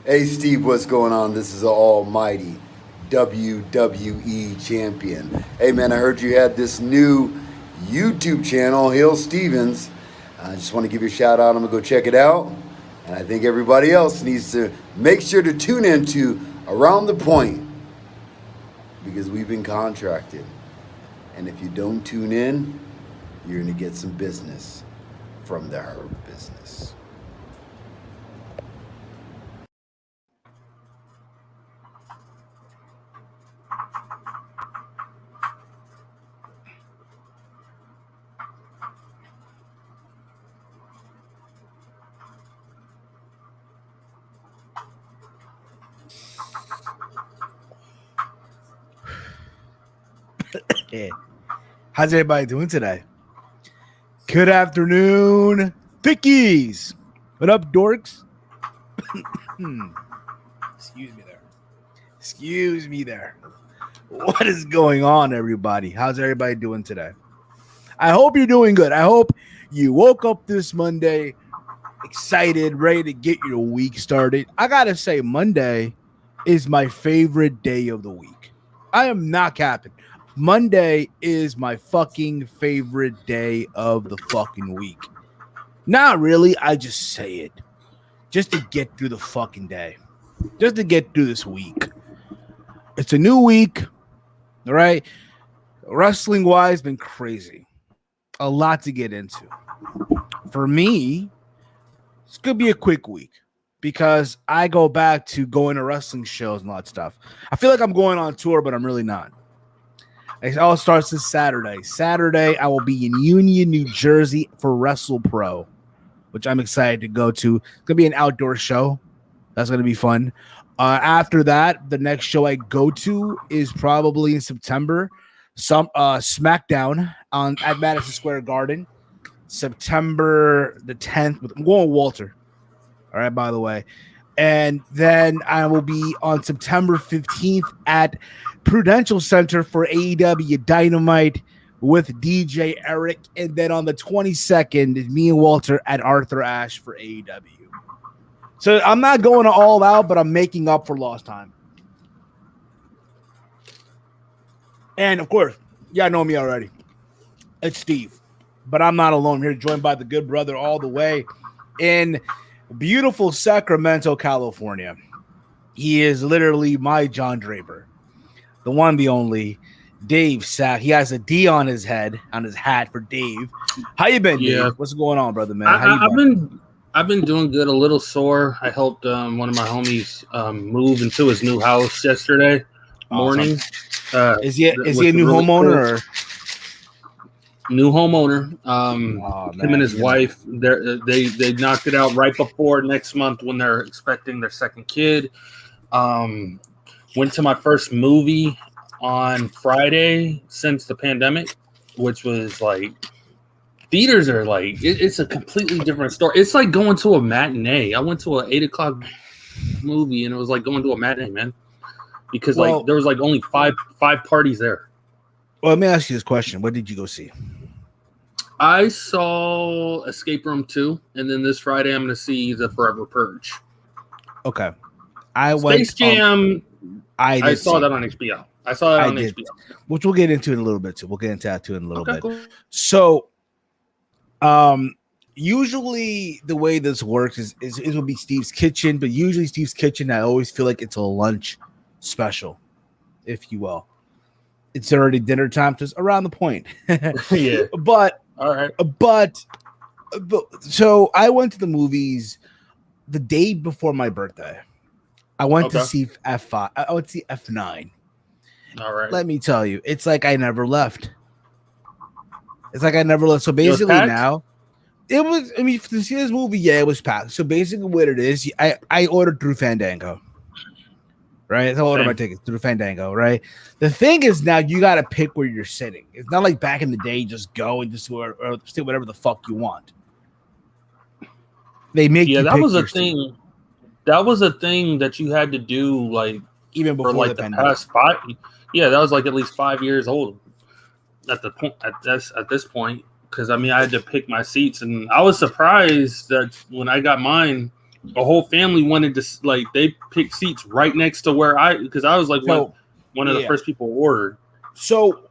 Hey Steve, what's going on? This is the almighty WWE champion. Hey man, I heard you had this new YouTube channel, Hill Stevens. I just want to give you a shout out. I'm going to go check it out. And I think everybody else needs to make sure to tune into Around the Point because we've been contracted. And if you don't tune in, you're going to get some business from the Herb business. Yeah. How's everybody doing today? Good afternoon, pickies. What up, dorks? Excuse me there. What is going on, everybody? How's everybody doing today? I hope you're doing good. I hope you woke up this Monday excited, ready to get your week started. I gotta say, Monday is my favorite day of the week. I am not capping. Monday is my fucking favorite day of the fucking week. Not really. I just say it just to get through the fucking day, just to get through this week. It's a new week, all right? Wrestling wise, been crazy. A lot to get into. For me, it's going to be a quick week because I go back to going to wrestling shows and all that stuff. I feel like I'm going on tour, but I'm really not. It all starts this Saturday. Saturday, I will be in Union, New Jersey for Wrestle Pro, which I'm excited to go to. It's going to be an outdoor show. That's going to be fun. After that, the next show I go to is probably in September. Some SmackDown at Madison Square Garden, September the 10th. I'm going with Walter. All right, by the way. And then I will be on September 15th at Prudential Center for AEW Dynamite with DJ Eric. And then on the 22nd is me and Walter at Arthur Ashe for AEW. So I'm not going all out, but I'm making up for lost time. And of course, y'all know me already. It's Steve. But I'm not alone. I'm here joined by the good brother all the way in beautiful Sacramento, California. He is literally my John Draper. The one, the only, Dave Sack. He has a D on his head, on his hat for Dave. How you been, Dave? What's going on, brother, man? How you been? I've been doing good. A little sore. I helped one of my homies move into his new house yesterday morning. Is he a new really homeowner? Or? New homeowner. Him and his wife. They knocked it out right before next month when they're expecting their second kid. Went to my first movie on Friday since the pandemic, which was like theaters are like it's a completely different story. It's like going to a matinee. I went to an 8:00 movie and it was like going to a matinee, man. Because like there was like only five parties there. Well, let me ask you this question: what did you go see? I saw Escape Room 2, and then this Friday I'm going to see The Forever Purge. Okay, Space Jam. I saw that on HBO. I saw that on HBO, which we'll get into in a little bit too. We'll get into that too in a little bit. Cool. So, usually the way this works is it will be Steve's Kitchen, but usually Steve's Kitchen, I always feel like it's a lunch special, if you will. It's already dinner time, just around the point. Yeah, but all right. But so I went to the movies the day before my birthday. I went to see F5. I went to see F9. All right. Let me tell you, it's like I never left. So basically now, it was. I mean, to see this movie, yeah, it was packed. So basically, what it is, I ordered through Fandango. Right, so I ordered my tickets through Fandango. Right, the thing is now you got to pick where you're sitting. It's not like back in the day, you just go and just or sit whatever the fuck you want. They make you that pick was a your thing. seat. That was a thing that you had to do, like even before for like the past 5. Yeah, that was like at least 5 years old at the point at this point. Because I mean, I had to pick my seats, and I was surprised that when I got mine, a whole family wanted to like they picked seats right next to where because I was like one of the first people ordered. So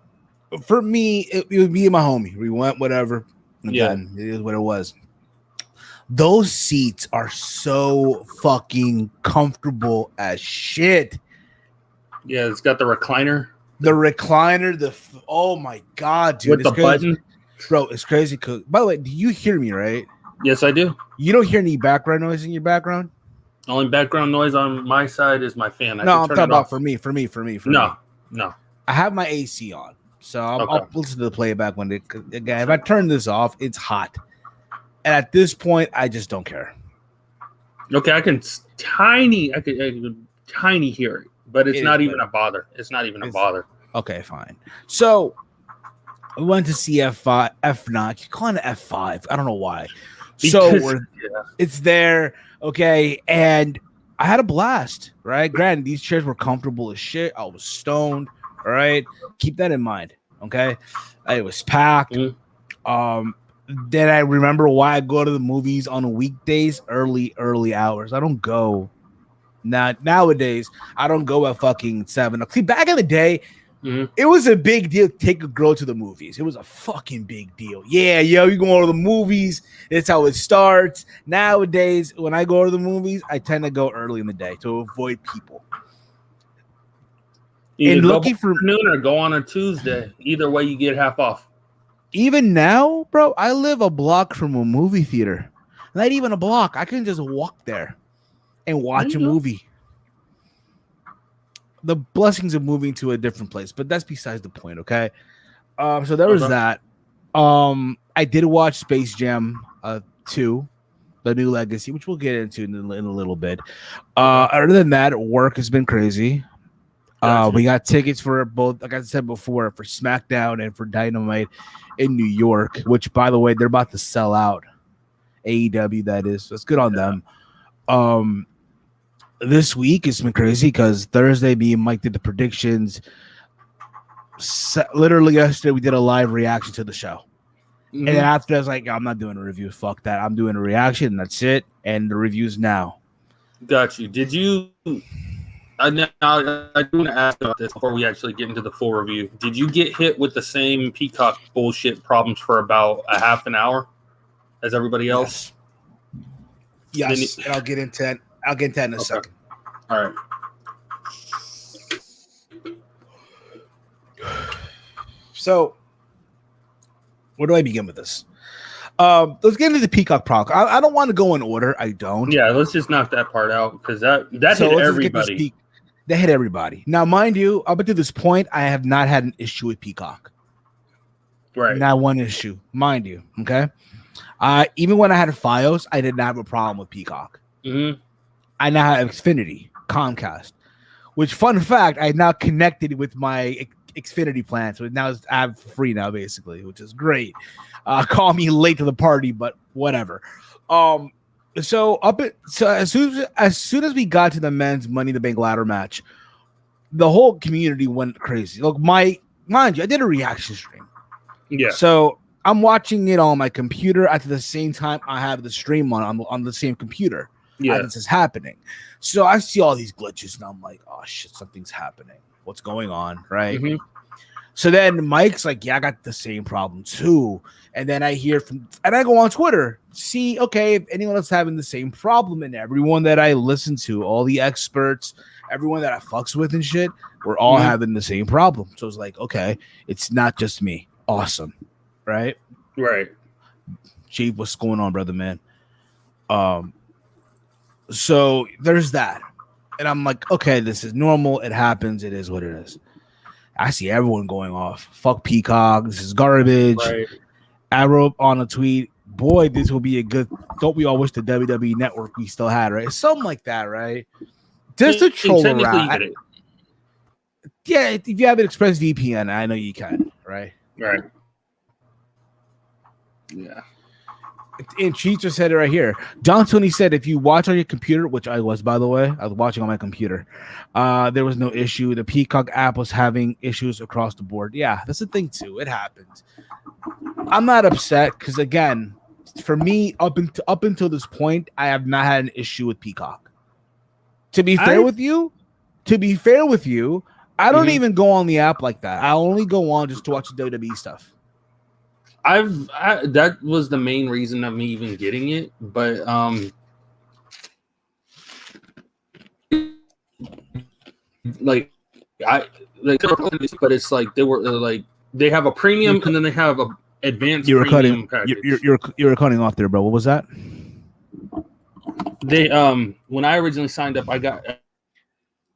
for me, it was me and my homie. We went whatever. Again, it is what it was. Those seats are so fucking comfortable as shit. Yeah, it's got the recliner. The recliner, oh my god, dude. With the button. Bro, it's crazy. By the way, do you hear me, right? Yes, I do. You don't hear any background noise in your background? Only background noise on my side is my fan. No, I'm talking about for me. No. I have my AC on, so I'll listen to the playback when again, if I turn this off, it's hot. And at this point, I just don't care. Okay, I can tiny hear it, but it's not even a bother. It's not even a bother. Okay, fine. So we went to see F5, F9. Keep calling it F5. I don't know why. It's there, okay, and I had a blast, right? Granted, these chairs were comfortable as shit. I was stoned, all right? Keep that in mind, okay? It was packed. Then I remember why I go to the movies on weekdays, early hours. I don't go nowadays. I don't go at fucking 7 o'clock. See, back in the day, it was a big deal to take a girl to the movies. It was a fucking big deal. Yeah, you go to the movies. That's how it starts. Nowadays, when I go to the movies, I tend to go early in the day to avoid people. Either go for noon or go on a Tuesday. Either way, you get half off. Even now, bro, I live a block from a movie theater. Not even a block. I can just walk there and watch a movie. The blessings of moving to a different place, but that's besides the point, okay? So there was that. I did watch Space Jam 2, The New Legacy, which we'll get into in a little bit. Other than that, work has been crazy. We got tickets for both, like I said before, for SmackDown and for Dynamite in New York, which, by the way, they're about to sell out. AEW, that is. So it's good on them. This week it's been crazy because Thursday, me and Mike did the predictions. Literally yesterday, we did a live reaction to the show. And then after I was like, I'm not doing a review. Fuck that. I'm doing a reaction, and that's it. And the review's now. Got you. Did you... I do want to ask about this before we actually get into the full review. Did you get hit with the same Peacock bullshit problems for about a half an hour as everybody else? Yes. And I'll get into that in a second. All right. So, where do I begin with this? Let's get into the Peacock problem. I don't want to go in order. I don't. Yeah, let's just knock that part out because that hit everybody. That hit everybody. Now, mind you, up until this point, I have not had an issue with Peacock. Right. Not one issue, mind you. Okay. Even when I had Fios, I did not have a problem with Peacock. I now have Xfinity, Comcast, which, fun fact, I now connected with my Xfinity plan, so now I have free now, basically, which is great. Call me late to the party, but whatever. So as soon as we got to the men's Money in the Bank ladder match, the whole community went crazy. Look, mind you, I did a reaction stream. Yeah. So I'm watching it on my computer at the same time I have the stream on the same computer. Yeah, this is happening. So I see all these glitches, and I'm like, oh shit, something's happening. What's going on, right? So then Mike's like, yeah, I got the same problem too. And then I hear and I go on Twitter, see, okay, if anyone else having the same problem, and everyone that I listen to, all the experts, everyone that I fucks with and shit, we're all having the same problem. So it's like, okay, it's not just me. Awesome. Right? Right. Chief, what's going on, brother, man? So there's that. And I'm like, okay, this is normal. It happens. It is what it is. I see everyone going off. Fuck Peacock. This is garbage. Right. I wrote on a tweet, boy, this will be a good. Don't we all wish the WWE network we still had, right? Something like that, right? Just to troll around. Yeah, if you have an Express VPN, I know you can, right? Right. Yeah. And Cheech just said it right here. John Tony said, if you watch on your computer, which I was, by the way, I was watching on my computer, there was no issue. The Peacock app was having issues across the board. Yeah, that's the thing, too. It happens. I'm not upset because, again, for me, up until this point, I have not had an issue with Peacock. To be fair with you, I don't even go on the app like that. I only go on just to watch the WWE stuff. That was the main reason of me even getting it, but but it's like they have a premium and then they have a advanced premium package. You're cutting off there, bro. What was that? They when I originally signed up,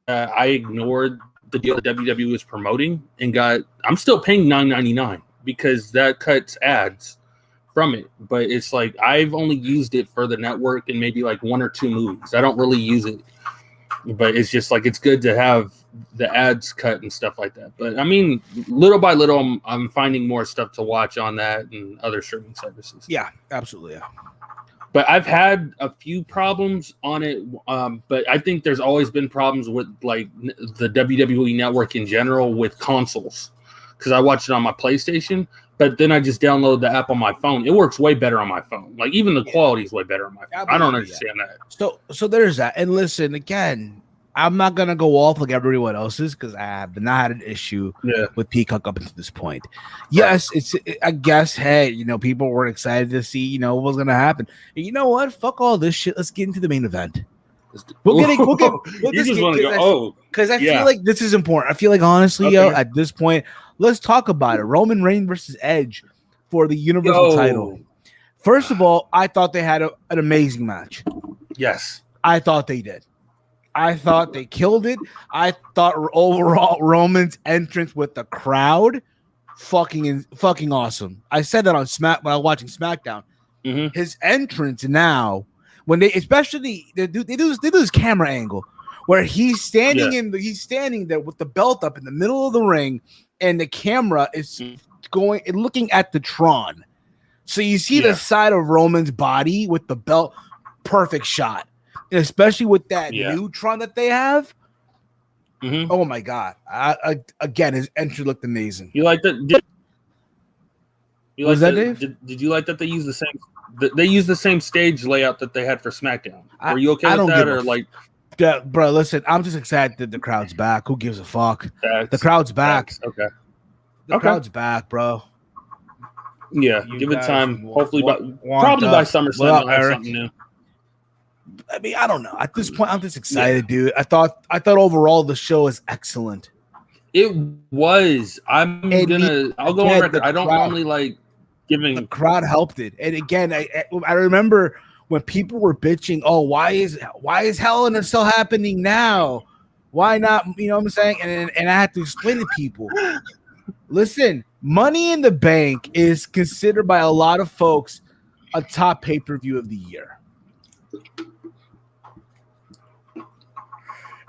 I ignored the deal that WWE was promoting and I'm still paying $9.99 because that cuts ads from it. But it's like I've only used it for the network and maybe like 1 or 2 movies. I don't really use it, but it's just like it's good to have the ads cut and stuff like that. But I mean, little by little, I'm finding more stuff to watch on that and other streaming services. Yeah, absolutely. Yeah. But I've had a few problems on it. But I think there's always been problems with like the WWE network in general with consoles, because I watch it on my PlayStation, but then I just download the app on my phone. It works way better on my phone. Like even the quality is way better on my phone. I don't understand that. So there's that. And listen, again, I'm not gonna go off like everyone else's because I have not had an issue with Peacock up until this point. Yes, I guess. Hey, people were excited to see what was gonna happen. And you know what? Fuck all this shit. Let's get into the main event. We'll get because I feel like this is important. I feel like honestly, at this point, let's talk about it. Roman Reigns versus Edge for the Universal title. First of all, I thought they had an amazing match. Yes, I thought they did. I thought they killed it. I thought overall Roman's entrance with the crowd, fucking awesome. I said that on when I was watching SmackDown. His entrance now, when they do this camera angle where he's standing standing there with the belt up in the middle of the ring, and the camera is looking at the Tron. So you see the side of Roman's body with the belt, perfect shot. Especially with that new Tron that they have. Oh my god! Again, his entry looked amazing. You like that? Did you like that they used the same? They used the same stage layout that they had for SmackDown. Were you okay with that, or like? Yeah, bro, listen, I'm just excited that the crowd's back. Who gives a fuck? The crowd's back. Okay. The crowd's back, bro. Yeah, give it time. Hopefully, probably by SummerSlam, they'll have something new. I mean, I don't know. At this point, I'm just excited, dude. I thought overall the show is excellent. It was. I'll go on record. I don't normally like giving. The crowd helped it, and again, I remember when people were bitching. Oh, why is Hell in a Cell happening now? Why not? You know what I'm saying? And I had to explain to people. Listen, Money in the Bank is considered by a lot of folks a top pay-per-view of the year.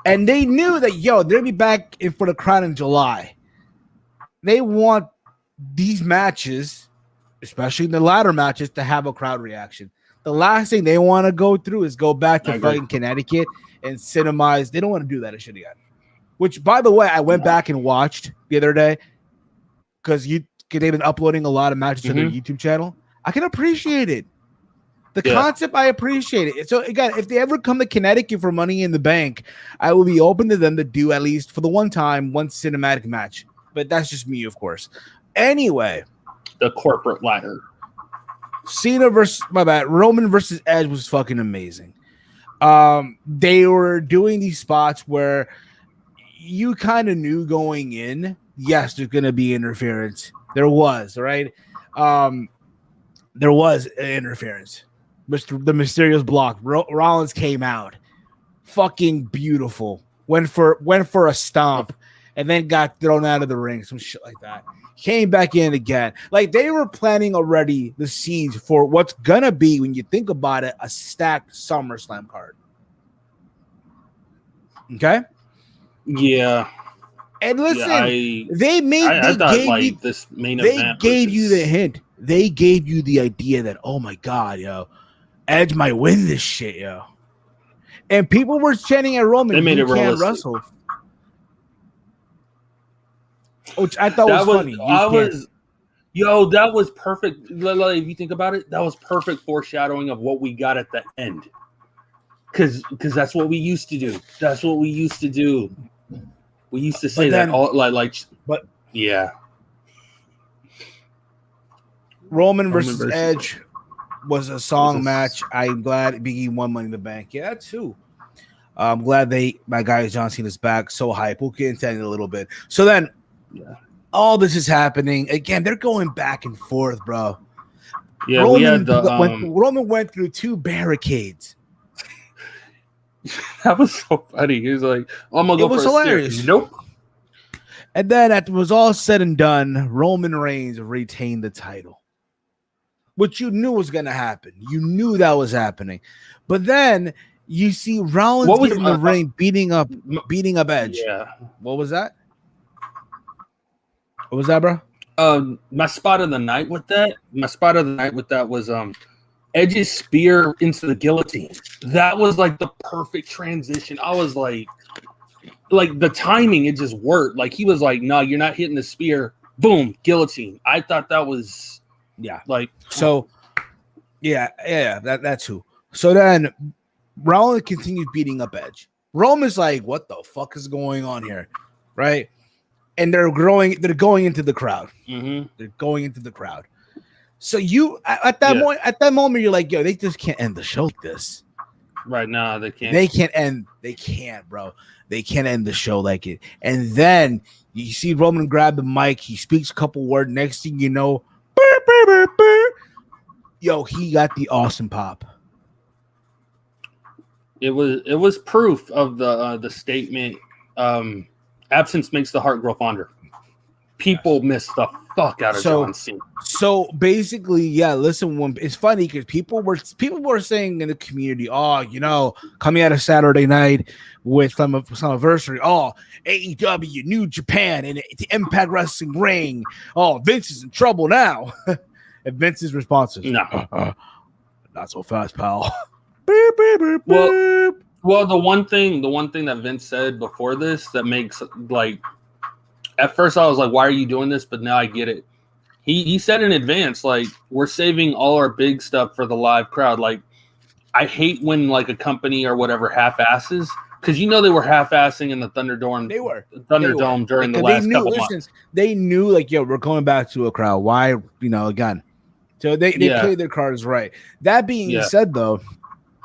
And they knew that, they'll be back for the crowd in July. They want these matches, especially the latter matches, to have a crowd reaction. The last thing they want to go through is go back to fucking Connecticut and cinemize. They don't want to do that shit again. Which, by the way, I went back and watched the other day because they've been uploading a lot of matches to their YouTube channel. I can appreciate it. The concept, I appreciate it. So, again, if they ever come to Connecticut for Money in the Bank, I will be open to them to do at least for the one cinematic match. But that's just me, of course. Anyway. The corporate ladder. Roman versus Edge was fucking amazing. They were doing these spots where you kind of knew going in, yes, there's going to be interference. There was, right? There was interference. The Mysterio's block. Rollins came out, fucking beautiful. Went for a stomp, and then got thrown out of the ring. Some shit like that. Came back in again. Like they were planning already the seeds for what's gonna be, when you think about it, a stacked SummerSlam card. Okay. Yeah. And listen, they gave you the hint. They gave you the idea that, oh my god, Edge might win this shit, And people were chanting at Roman. They made it can't wrestle. Which I thought was funny. Yo, that was perfect. Like, if you think about it, that was perfect foreshadowing of what we got at the end. Because that's what we used to do. That's what we used to do. We used to say that all but yeah. Roman versus Edge was a song match. I'm glad Big E won Money in the Bank. Yeah, too. I'm glad my guy John Cena's back. So hype. We'll get into it in a little bit. So then, all this is happening again. They're going back and forth, bro. Yeah, Roman went through 2 barricades. That was so funny. He was like, "I'm gonna go for a hilarious. Steer." Nope. And then after it was all said and done, Roman Reigns retained the title, which you knew was going to happen. You knew that was happening. But then you see Rollins get in the ring beating up Edge. Yeah. What was that? What was that, bro? My spot of the night with that was Edge's spear into the guillotine. That was like the perfect transition. I was like the timing, it just worked. Like he was like, "No, you're not hitting the spear." Boom, guillotine. I thought that was that's who. So then Rollins continued beating up Edge. Roman's like, "What the fuck is going on here?" Right? And they're going into the crowd. Mm-hmm. They're going into the crowd. So you at that moment, you're like, "Yo, they just can't end the show like this." Right now, they can't. They can't, bro. They can't end the show like it. And then you see Roman grab the mic. He speaks a couple words. Next thing you know, burr, burr, burr, burr. Yo, he got the awesome pop. It was proof of the statement. Absence makes the heart grow fonder. People miss the fuck out of John Cena. So basically, listen, it's funny because people were saying in the community, coming out of Saturday night with Slammiversary, AEW, New Japan, and the Impact Wrestling ring. Vince is in trouble now. And Vince's response is, no, not so fast, pal. Well, the one thing that Vince said before this that makes at first I was like, why are you doing this? But now I get it. He said in advance, like, we're saving all our big stuff for the live crowd. Like, I hate when a company or whatever half-asses, because they were half-assing in the Thunderdome. They were Thunderdome during the last couple months. They knew we're going back to a crowd. Why, again. So they played their cards right. That being said, though,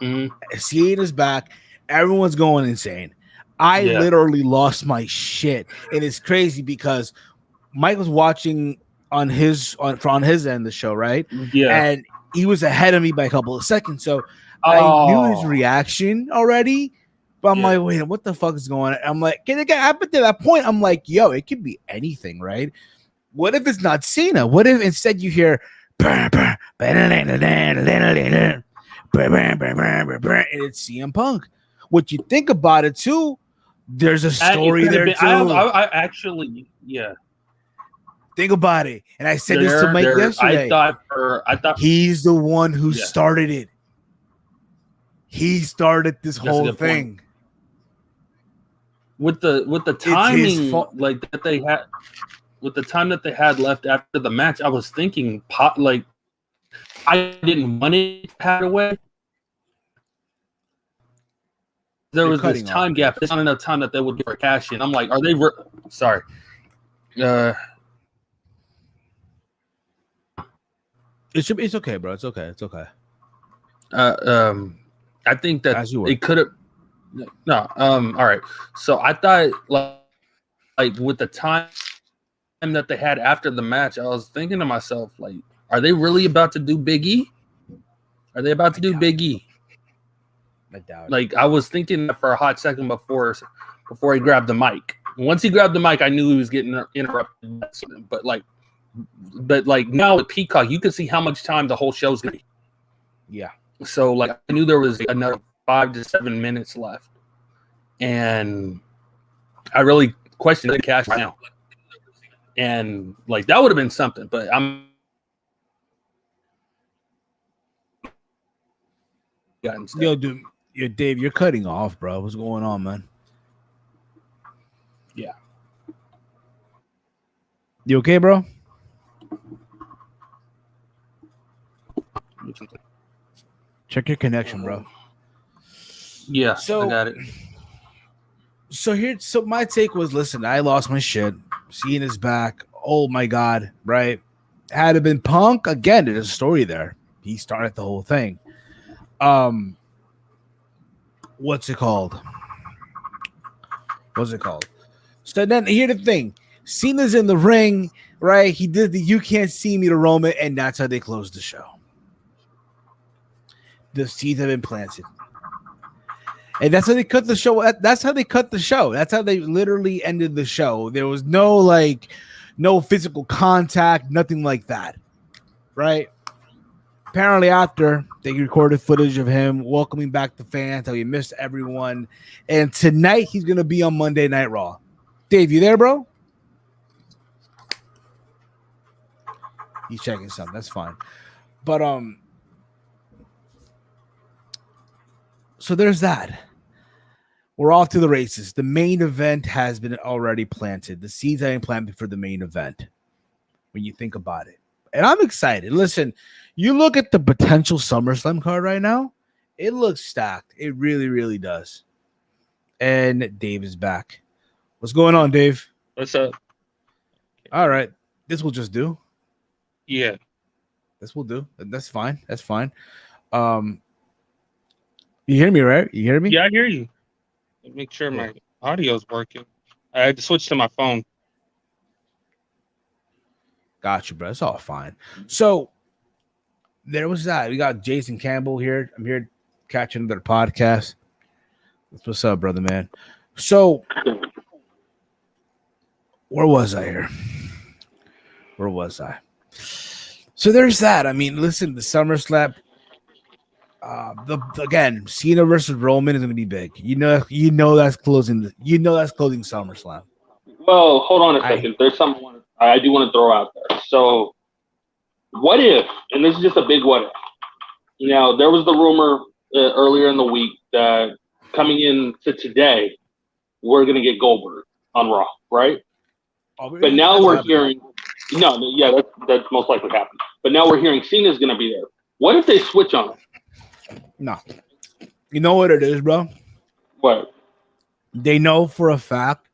Cena is back. Everyone's going insane. I literally lost my shit, and it's crazy because Mike was watching on his end of the show, right? Yeah, and he was ahead of me by a couple of seconds, so I knew his reaction already. But I'm like, wait, what the fuck is going on? I'm like, up to that point, I'm like, yo, it could be anything, right? What if it's not Cena? What if instead you hear, and it's CM Punk? What you think about it too? There's a story there too. I actually, think about it. And I said this to Mike yesterday. I thought he's the one who started it. He started this whole thing. Point. With the timing that they had, with the time that they had left after the match, I was thinking I didn't want it to have away. There was this time gap. There's not enough time that they would give for cash in. I'm like, are they? Sorry. It's okay, bro. It's okay. It's okay. I think that it could have. No. All right. So I thought with the time that they had after the match, I was thinking to myself, are they really about to do Big E? Are they about to do Big E? I doubt it. I was thinking that for a hot second before he grabbed the mic. Once he grabbed the mic, I knew he was getting interrupted. But now with Peacock, you can see how much time the whole show's gonna be. Yeah. So I knew there was another 5 to 7 minutes left, and I really questioned the cash now. And that would have been something, but I'm. Yo, dude, Dave, you're cutting off, bro. What's going on, man? Yeah. You okay, bro? Check your connection, bro. Yeah, So I got it. So my take was, listen, I lost my shit. Cena's back. Oh my God, right? Had it been Punk, again, there's a story there. He started the whole thing. What's it called? So then here's the thing. Cena's in the ring, right? He did the "You Can't See Me" to Roman, and that's how they closed the show. The seeds have been planted. And that's how they cut the show. That's how they cut the show. That's how they literally ended the show. There was no physical contact, nothing like that. Right? Apparently after, they recorded footage of him welcoming back the fans, how he missed everyone. And tonight, he's going to be on Monday Night Raw. Dave, you there, bro? He's checking something. That's fine. But, so there's that. We're off to the races. The main event has been already planted. The seeds have been planted for the main event when you think about it. And I'm excited. Listen, you look at the potential SummerSlam card right now, it looks stacked. It really, really does. And Dave is back. What's going on, Dave? What's up? All right. This will just do. Yeah. This will do. That's fine. That's fine. You hear me, right? You hear me? Yeah, I hear you. Make sure my audio's working. I had to switch to my phone. Got you, bro. It's all fine. So there was that. We got Jason Campbell here. I'm here catching another podcast. What's up, brother, man? So where was I here? Where was I? So there's that. I mean, listen, the SummerSlam. Again, Cena versus Roman is going to be big. You know that's closing. That's closing SummerSlam. Well, hold on a second. There's something I do want to throw out there. So, what if? And this is just a big what if. Now, there was the rumor earlier in the week that coming into today, we're going to get Goldberg on Raw, right? But now we're hearing. No, yeah, that's most likely happening. But now we're hearing Cena's going to be there. What if they switch on him? No. You know what it is, bro? What? They know for a fact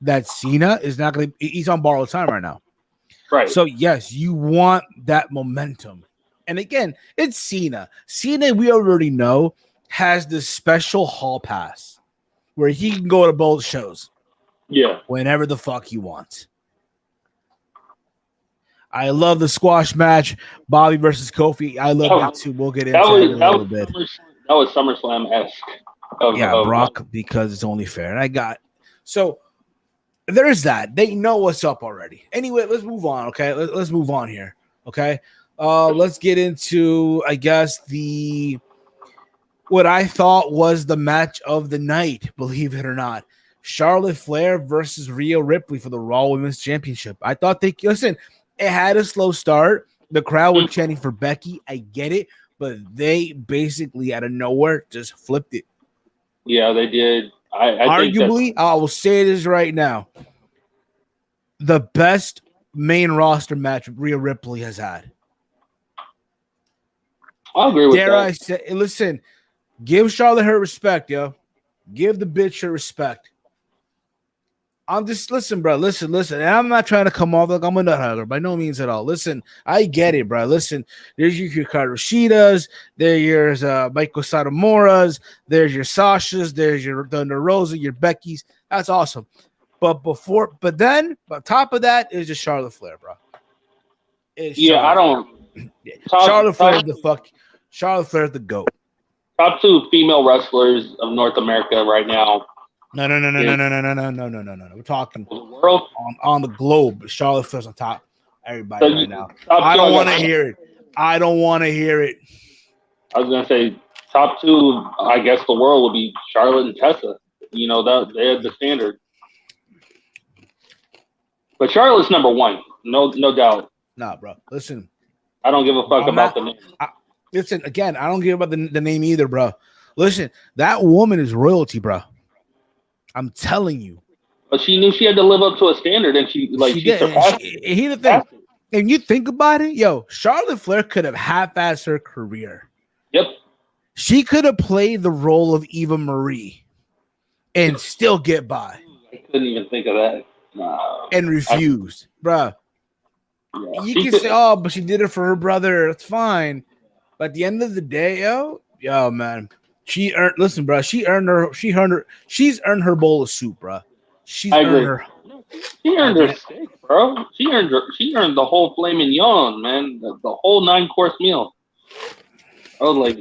that Cena is not going to – he's on borrowed time right now. Right. So, yes, you want that momentum. And, again, it's Cena. Cena, we already know, has this special hall pass where he can go to both shows. Yeah. Whenever the fuck he wants. I love the squash match, Bobby versus Kofi. I love that too. We'll get into that in a little bit. That was SummerSlam-esque. Brock, because it's only fair. And so there's that. They know what's up already. Anyway, let's move on, okay? Let's move on here, okay? Let's get into, I guess, what I thought was the match of the night, believe it or not. Charlotte Flair versus Rhea Ripley for the Raw Women's Championship. I thought listen, it had a slow start. The crowd was chanting for Becky. I get it, but they basically out of nowhere just flipped it. Yeah, they did. Arguably, I will say this right now. The best main roster match Rhea Ripley has had. I agree with that. Dare I say, listen, give Charlotte her respect, yo. Give the bitch her respect. I'm just listen, bro. Listen. And I'm not trying to come off like I'm a nut hugger by no means at all. Listen, I get it, bro. Listen, there's your Hikaru Shidas, there's Michael Satomoras, there's your Sashas, there's your Thunder Rosa, your Becky's. That's awesome. But then, on top of that is just Charlotte Flair, bro. Charlotte Flair is the GOAT. Top two female wrestlers of North America right now. No. We're talking the world on the globe. Charlotte Flair's on top. Everybody right now. I don't want to hear it. I was gonna say top two. I guess the world would be Charlotte and Tessa. You know that they had the standard. But Charlotte's number one, no doubt. Nah, bro. Listen, I don't give a fuck about the name. Listen, again, I don't care about the name either, bro. Listen, that woman is royalty, bro. I'm telling you. But she knew she had to live up to a standard, and she surpassed it. Here's the thing. And you think about it, yo, Charlotte Flair could have half-assed her career. Yep. She could have played the role of Eva Marie and still get by. I couldn't even think of that. No. And refused, bruh. Yeah, You can say, oh, but she did it for her brother. It's fine. But at the end of the day, yo, man, she's earned her bowl of soup, bruh. She's earned her. She earned her steak, bro. She earned the whole filet mignon, man. The whole 9-course meal. I was like,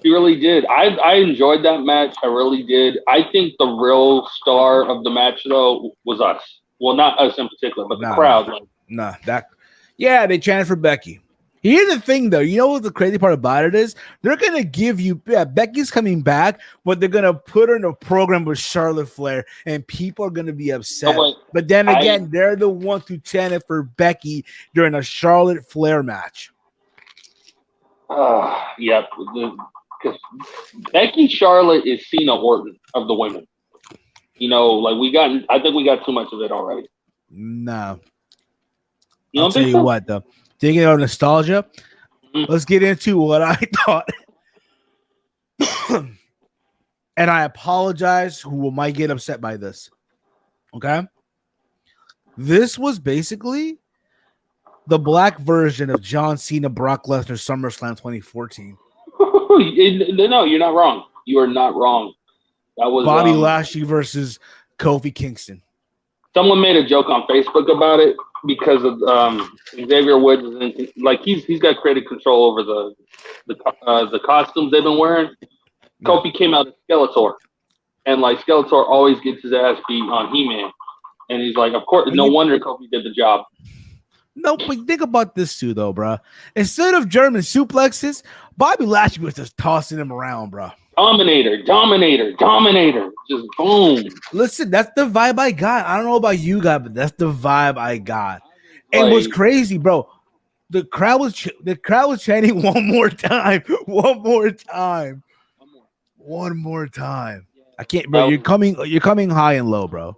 she really did. I enjoyed that match. I really did. I think the real star of the match, though, was us. Well, not us in particular, but the crowd. They chanted for Becky. Here's the thing, though. You know what the crazy part about it is? They're going to give you, Becky's coming back, but they're going to put her in a program with Charlotte Flair, and people are going to be upset. But then again, they're the ones who chanted for Becky during a Charlotte Flair match. Yeah. Because Becky Charlotte is Cena Orton of the women. You know, like I think we got too much of it already. No. I'll tell you what, though. Thinking of nostalgia, let's get into what I thought. And I apologize who might get upset by this. Okay? This was basically the black version of John Cena, Brock Lesnar, SummerSlam 2014. No, you're not wrong. You are not wrong. That was Bobby Lashley versus Kofi Kingston. Someone made a joke on Facebook about it because of Xavier Woods. Like he's got creative control over the costumes they've been wearing. Yeah. Kofi came out as Skeletor, and like Skeletor always gets his ass beat on He-Man, and he's like, of course, no wonder Kofi did the job. No, but think about this too, though, bro. Instead of German suplexes, Bobby Lashley was just tossing him around, bro. Dominator. Just boom. Listen, that's the vibe I got. I don't know about you guys, but that's the vibe I got. And what's crazy, bro, the crowd was chanting one more time. I can't, bro. You're coming high and low, bro.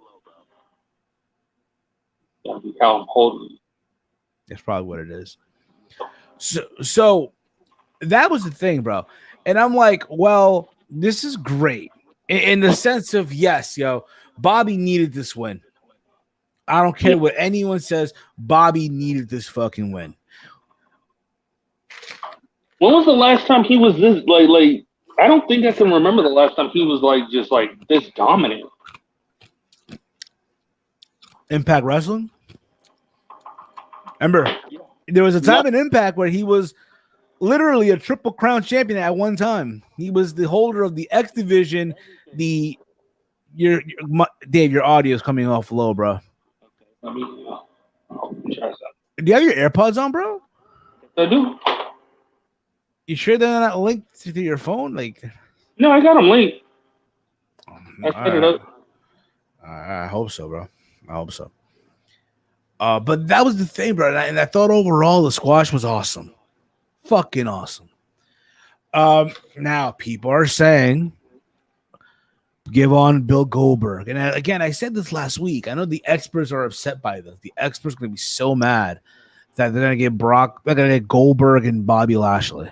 That'll be how I'm holding. That's probably what it is. So that was the thing, bro. And I'm like, well, this is great in the sense of, yes, yo, Bobby needed this win. I don't care what anyone says. Bobby needed this fucking win. When was the last time he was this like? I don't think I can remember the last time he was like just like this dominant. Impact Wrestling. Remember, there was a time in Impact where he was literally a Triple Crown champion at one time. He was the holder of the X Division. Dave, your audio is coming off low, bro. Let me try something. Do you have your AirPods on, bro? I do. You sure they're not linked to your phone? Like, no, I got them linked. I set it up. I hope so, bro. I hope so. But that was the thing, bro. And I thought overall the squash was awesome. Fucking awesome. Now people are saying give on Bill Goldberg. And again, I said this last week. I know the experts are upset by this. The experts are going to be so mad that they're going to get Goldberg and Bobby Lashley.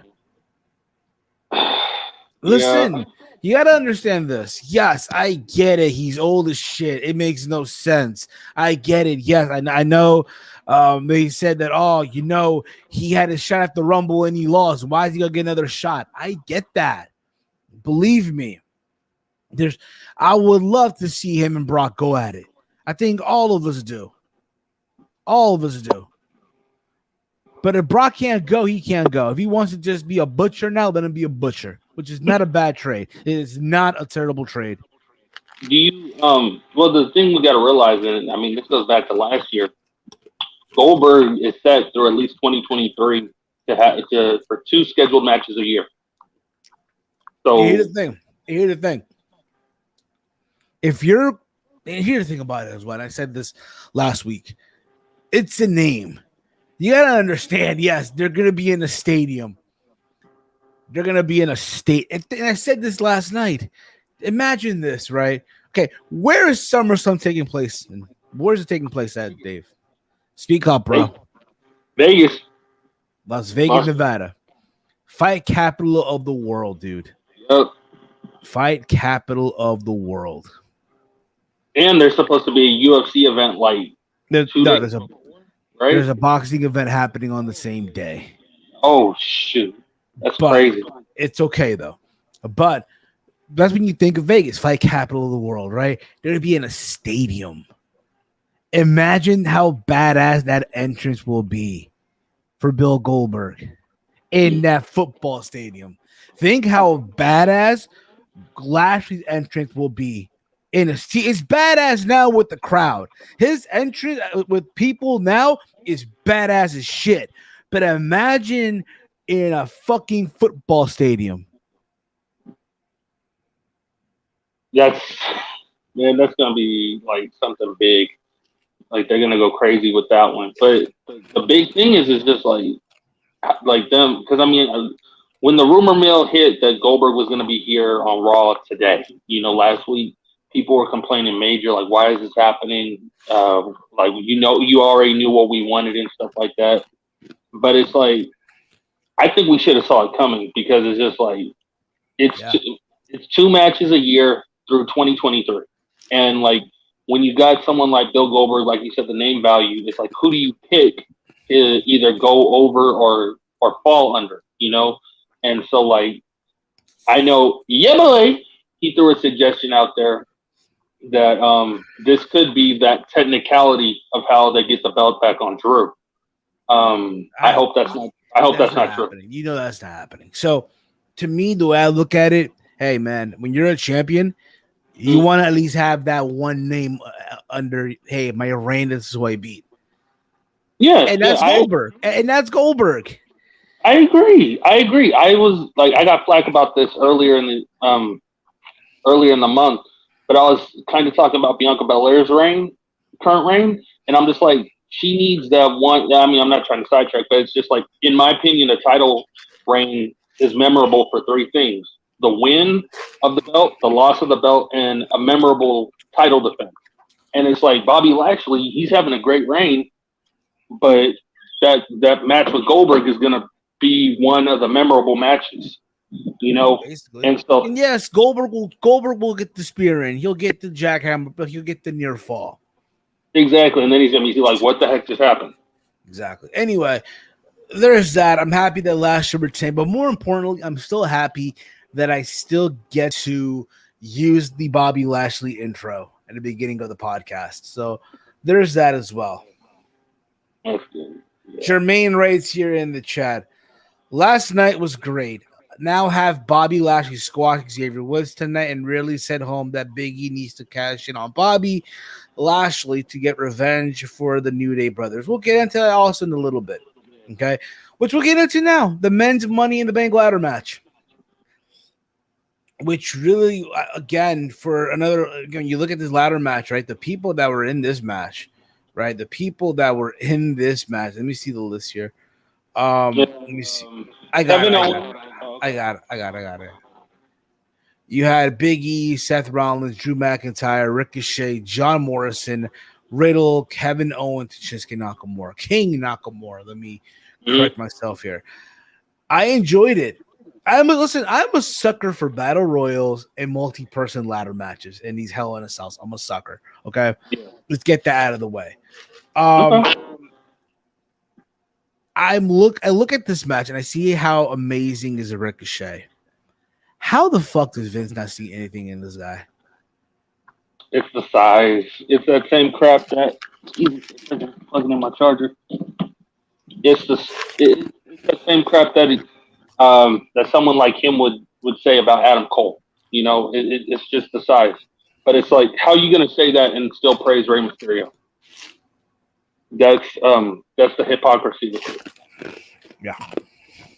Listen, you got to understand this. Yes, I get it. He's old as shit. It makes no sense. I get it. Yes, I know. They said that, he had a shot at the Rumble and he lost. Why is he going to get another shot? I get that. Believe me. I would love to see him and Brock go at it. I think all of us do. But if Brock can't go, he can't go. If he wants to just be a butcher now, let him be a butcher, which is not a bad trade. It is not a terrible trade. Do you well, the thing we got to realize, and I mean, this goes back to last year. Goldberg is set through at least 2023 for 2 scheduled matches a year. So here's the thing. Here's the thing about it is what I said this last week. It's a name. You gotta understand. Yes, they're gonna be in a stadium. They're gonna be in a state. And I said this last night. Imagine this, right? Okay, where is SummerSlam taking place? Where is it taking place at, Dave? Speak up, bro. Vegas. Las Vegas, Nevada. Fight capital of the world, dude. Yep. Fight capital of the world. And there's supposed to be a UFC event like there's a boxing event happening on the same day. Oh shoot. That's crazy. It's okay though. But that's when you think of Vegas, fight capital of the world, right? They're gonna be in a stadium. Imagine how badass that entrance will be for Bill Goldberg in that football stadium. Think how badass Lashley's entrance will be in a seat. It's badass now with the crowd. His entrance with people now is badass as shit. But imagine in a fucking football stadium. That's gonna be like something big. Like they're gonna go crazy with that one. But the big thing is just like them, because I mean, when the rumor mill hit that Goldberg was gonna be here on Raw today, last week, people were complaining major, like, why is this happening? Like, you already knew what we wanted and stuff like that. But it's like, I think we should have saw it coming, because it's just like it's 2 matches a year through 2023, and like when you got someone like Bill Goldberg, like you said, the name value, it's like, who do you pick to either go over or fall under, And so like, I know Yemele, he threw a suggestion out there that this could be that technicality of how they get the belt back on Drew. I hope that's not true. You know that's not happening. So to me, the way I look at it, hey man, when you're a champion, you want to at least have that one name under. Hey, my reign, this is who I beat. Yeah, and that's Goldberg. And that's Goldberg. I agree. I was like, I got flack about this earlier in the month, but I was kind of talking about Bianca Belair's current reign, and I'm just like, she needs that one. I mean, I'm not trying to sidetrack, but it's just like, in my opinion, a title reign is memorable for 3 things: the win of the belt, the loss of the belt, and a memorable title defense. And it's like Bobby Lashley, he's having a great reign, but that match with Goldberg is going to be one of the memorable matches, Basically. And so, and yes, Goldberg will get the spear in, he'll get the jackhammer, but he'll get the near fall. Exactly, and then he's gonna be like, "What the heck just happened?" Exactly. Anyway, there's that. I'm happy that Lashley retained, but more importantly, I'm still happy that I still get to use the Bobby Lashley intro at the beginning of the podcast. So there's that as well. That's good. Yeah. Jermaine writes here in the chat, last night was great. Now have Bobby Lashley squash Xavier Woods tonight and really sent home that Big E needs to cash in on Bobby Lashley to get revenge for the New Day brothers. We'll get into that also in a little bit, okay? Which we'll get into now, the men's Money in the Bank ladder match. Which really, again, you look at this ladder match, right? The people that were in this match, right? The people that were in this match. Let me see the list here. Let me see. I got it. You had Big E, Seth Rollins, Drew McIntyre, Ricochet, John Morrison, Riddle, Kevin Owens, Shinsuke Nakamura, King Nakamura. Let me correct myself here. I enjoyed it. I'm a sucker for battle royals and multi-person ladder matches in these Hell in a Cells. I'm a sucker. Okay, let's get that out of the way. I look at this match and I see how amazing is a Ricochet. How the fuck does Vince not see anything in this guy? It's the size. It's that same crap that plugging in my charger. It's the same crap that that someone like him would say about Adam Cole. It's just the size. But it's like, how are you going to say that and still praise Rey Mysterio? That's the hypocrisy with it. Yeah.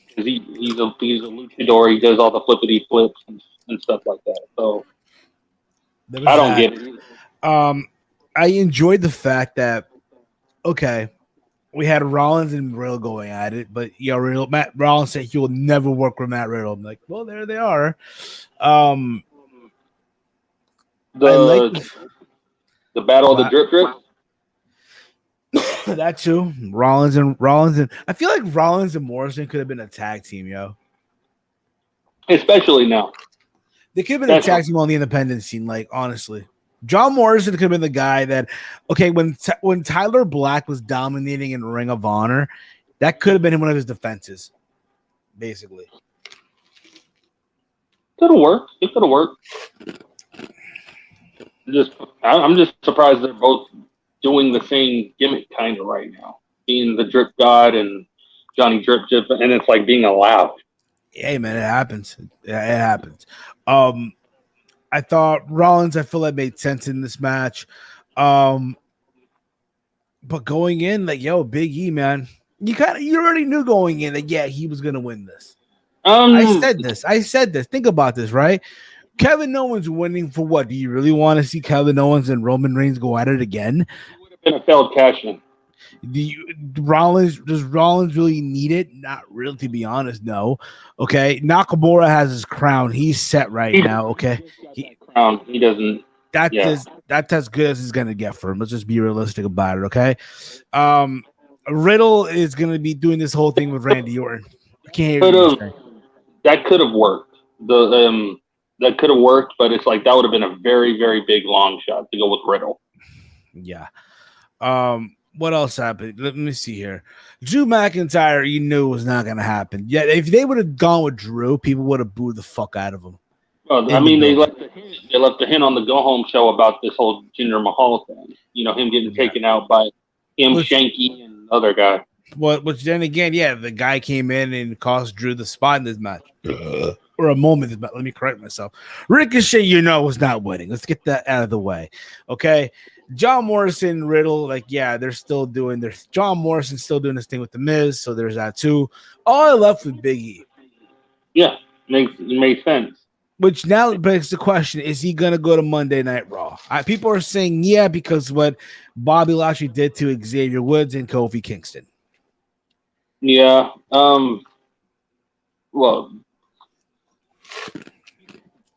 Because he's a luchador. He does all the flippity flips and stuff like that. So I don't get it. I enjoyed the fact that we had Rollins and Riddle going at it, but Matt Rollins said he will never work with Matt Riddle. I'm like, well, there they are. The battle of the drip. That too. Rollins and I feel like Rollins and Morrison could have been a tag team, yo. Especially now. They could have been a tag team on the independent scene, like honestly. John Morrison could have been the guy that, okay, when Tyler Black was dominating in Ring of Honor, that could have been one of his defenses, basically. Could have worked. It could have worked. I'm just surprised they're both doing the same gimmick kind of right now, being the Drip God and Johnny Drip, and it's like being allowed. Hey man, it happens. Yeah, it happens. I thought Rollins, I feel like made sense in this match. But going in, like, yo, Big E, man, you already knew going in that, yeah, he was gonna win this. I said this. Think about this, right? Kevin Owens winning for what? Do you really want to see Kevin Owens and Roman Reigns go at it again? It would have been a failed cash-in. Does Rollins really need it? Not really, to be honest. No. Okay, Nakamura has his crown. He's set right now. Okay, crown. He doesn't. That's as good as he's gonna get for him. Let's just be realistic about it. Okay. Riddle is gonna be doing this whole thing with Randy Orton. I can't hear you. That could have worked. That could have worked, but it's like that would have been a very, very big long shot to go with Riddle. Yeah. What else happened? Let me see here. Drew McIntyre, you knew it was not going to happen. Yeah, if they would have gone with Drew, people would have booed the fuck out of him. Well, I mean, they left the hint on the Go Home show about this whole Jinder Mahal thing. You know, him getting taken out by him, Shanky, and the other guy. Which then again, yeah, the guy came in and cost Drew the spot in this match. Or a moment, but let me correct myself. Ricochet, you know, was not winning. Let's get that out of the way. Okay. John Morrison, Riddle, like, yeah, they're still doing their John Morrison's still doing this thing with the Miz, so there's that too. All I left with Big E. Yeah, makes sense. Which now begs the question: is he gonna go to Monday Night Raw? People are saying yeah, because what Bobby Lashley did to Xavier Woods and Kofi Kingston. Yeah. Well,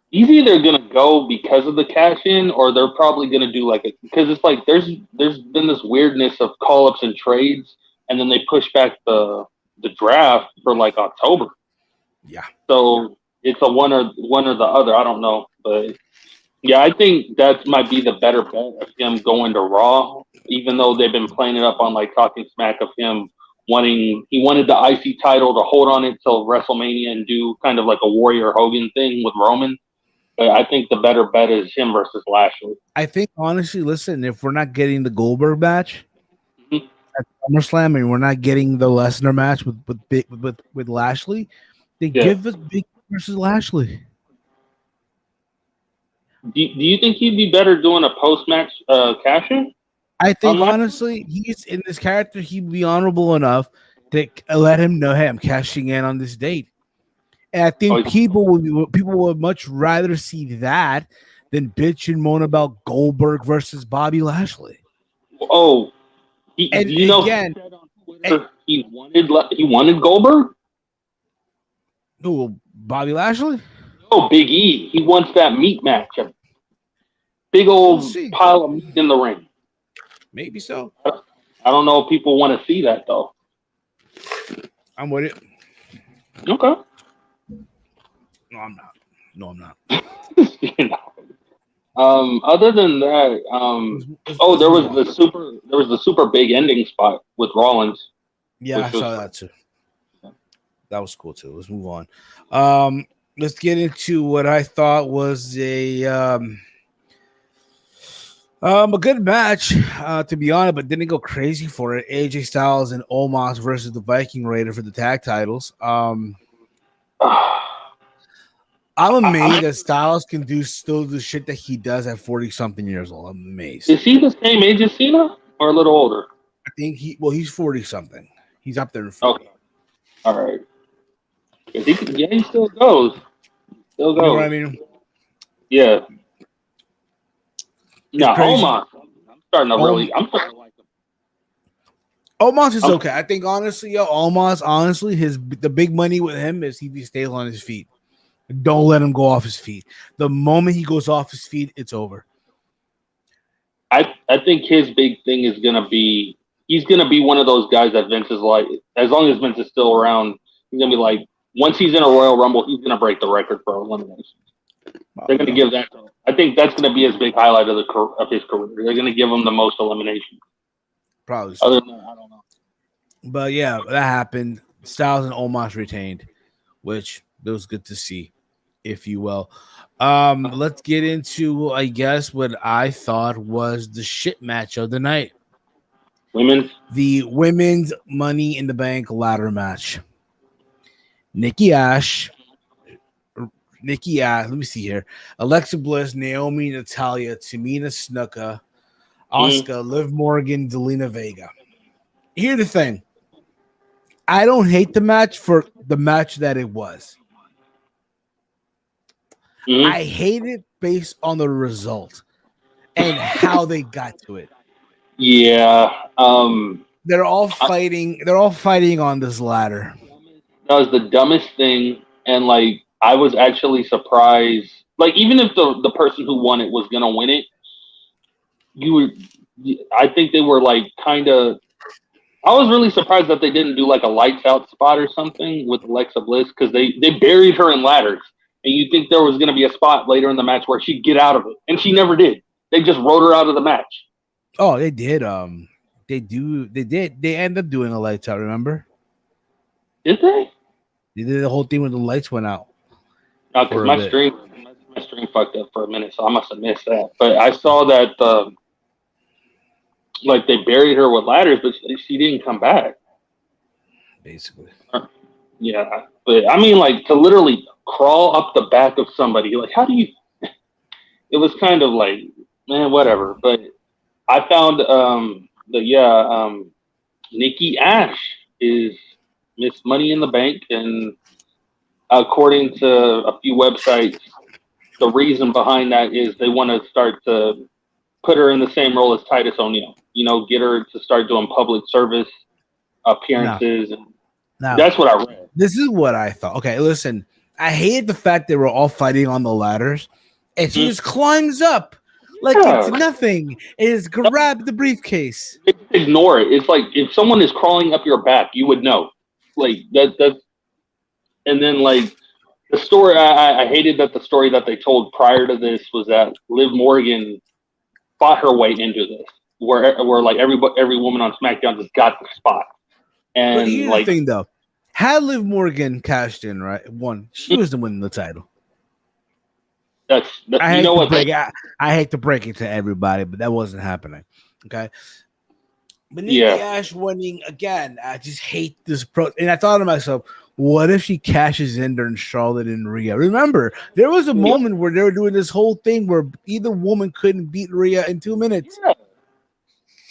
he's either gonna go because of the cash in, or they're probably gonna do because it's like there's been this weirdness of call ups and trades, and then they push back the draft for like October. Yeah. So it's a one or the other. I don't know, but yeah, I think that might be the better bet of him going to Raw, even though they've been playing it up on like talking smack of him wanted the IC title to hold on it till WrestleMania and do kind of like a Warrior Hogan thing with Roman. But I think the better bet is him versus Lashley. I think honestly, listen, if we're not getting the Goldberg match at SummerSlam and we're not getting the Lesnar match with Lashley, then give us Big versus Lashley. Do you think he'd be better doing a post-match cash-in? I think, honestly, he's in this character, he'd be honorable enough to let him know, hey, I'm cashing in on this date. And I think people would much rather see that than bitch and moan about Goldberg versus Bobby Lashley. Oh, he wanted Goldberg? Who, Bobby Lashley? Oh, Big E. He wants that meat match. A big old pile of meat in the ring. Maybe so. I don't know if people want to see that, though. I'm with it. Okay. No, I'm not. Other than that, there was the super big ending spot with Rollins. Yeah, I saw that too. That was cool too. Let's move on. Let's get into what I thought was a good match, to be honest, but didn't go crazy for it. AJ Styles and Omos versus the Viking Raider for the tag titles. I'm amazed that Styles can still do shit that he does at 40-something years old. I'm amazed. Is he the same age as Cena or a little older? I think he's 40-something. He's up there in 40. Okay. All right. He still goes. You know what I mean? Yeah. Yeah, Omos. I'm starting to like him. Omos is okay. I think honestly, Omos, the big money with him is he stays on his feet. Don't let him go off his feet. The moment he goes off his feet, it's over. I think his big thing is gonna be he's gonna be one of those guys that Vince is like, as long as Vince is still around, he's gonna be like, once he's in a Royal Rumble, he's gonna break the record for elimination. They're gonna give that. I think that's gonna be his big highlight of his career. They're gonna give him the most elimination. Probably. So. Other than that, I don't know. But yeah, that happened. Styles and Omos retained, which it was good to see, if you will. Let's get into, I guess, what I thought was the shit match of the night. The women's Money in the Bank ladder match. Nikki Ash, let me see here. Alexa Bliss, Naomi, Natalya, Tamina Snuka, Asuka, Liv Morgan, Zelina Vega. Here's the thing. I don't hate the match for the match that it was. I hate it based on the result and how they got to it. Yeah. They're all fighting. They're all fighting on this ladder. That was the dumbest thing. And like, I was actually surprised. Like, even if the person who won it was going to win it, I think they were like kind of, I was really surprised that they didn't do like a lights out spot or something with Alexa Bliss, because they buried her in ladders. And you think there was going to be a spot later in the match where she'd get out of it. And she never did. They just wrote her out of the match. Oh, they did. They did. They end up doing a lights out, remember? Did they? They did the whole thing when the lights went out. No, because my stream fucked up for a minute, so I must have missed that. But I saw that like they buried her with ladders, but she didn't come back. Basically. Yeah. But I mean, like, to literally crawl up the back of somebody, like, how do you? It was kind of like, man, whatever. But I found Nikki Ash is Miss Money in the Bank, and according to a few websites, the reason behind that is they want to start to put her in the same role as Titus O'Neil. You know, get her to start doing public service appearances, and that's what I read. This is what I thought. Okay, listen, I hated the fact they were all fighting on the ladders, and she just climbs up like it's nothing. It is grab the briefcase. Ignore it. It's like if someone is crawling up your back, you would know. Like that's. And then like the story, I hated that the story that they told prior to this was that Liv Morgan fought her way into this, where like every woman on SmackDown just got the spot. And but here's like, the thing, though, had Liv Morgan cashed in, right, she was the winning the title. I hate to break it to everybody, but that wasn't happening. Okay, but Nikki Ash winning again, I just hate this and I thought to myself, what if she cashes in during Charlotte and Rhea? Remember, there was a moment where they were doing this whole thing where either woman couldn't beat Rhea in 2 minutes. Yeah.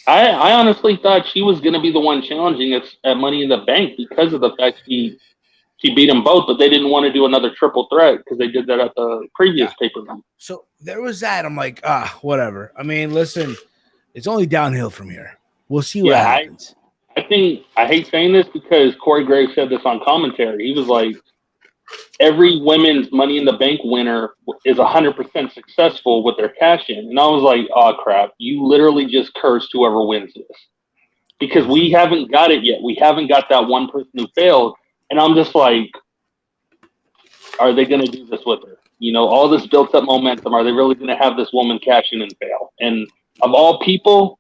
I honestly thought she was going to be the one challenging at Money in the Bank because of the fact she beat them both, but they didn't want to do another triple threat because they did that at the previous pay-per-view. So there was that. I'm like, whatever. I mean, listen, it's only downhill from here. We'll see what happens. I hate saying this because Corey Graves said this on commentary. He was like, every women's Money in the Bank winner is 100% successful with their cash in. And I was like, oh, crap. You literally just cursed whoever wins this. Because we haven't got it yet. We haven't got that one person who failed. And I'm just like, are they going to do this with her? You know, all this built up momentum. Are they really going to have this woman cash in and fail? And of all people,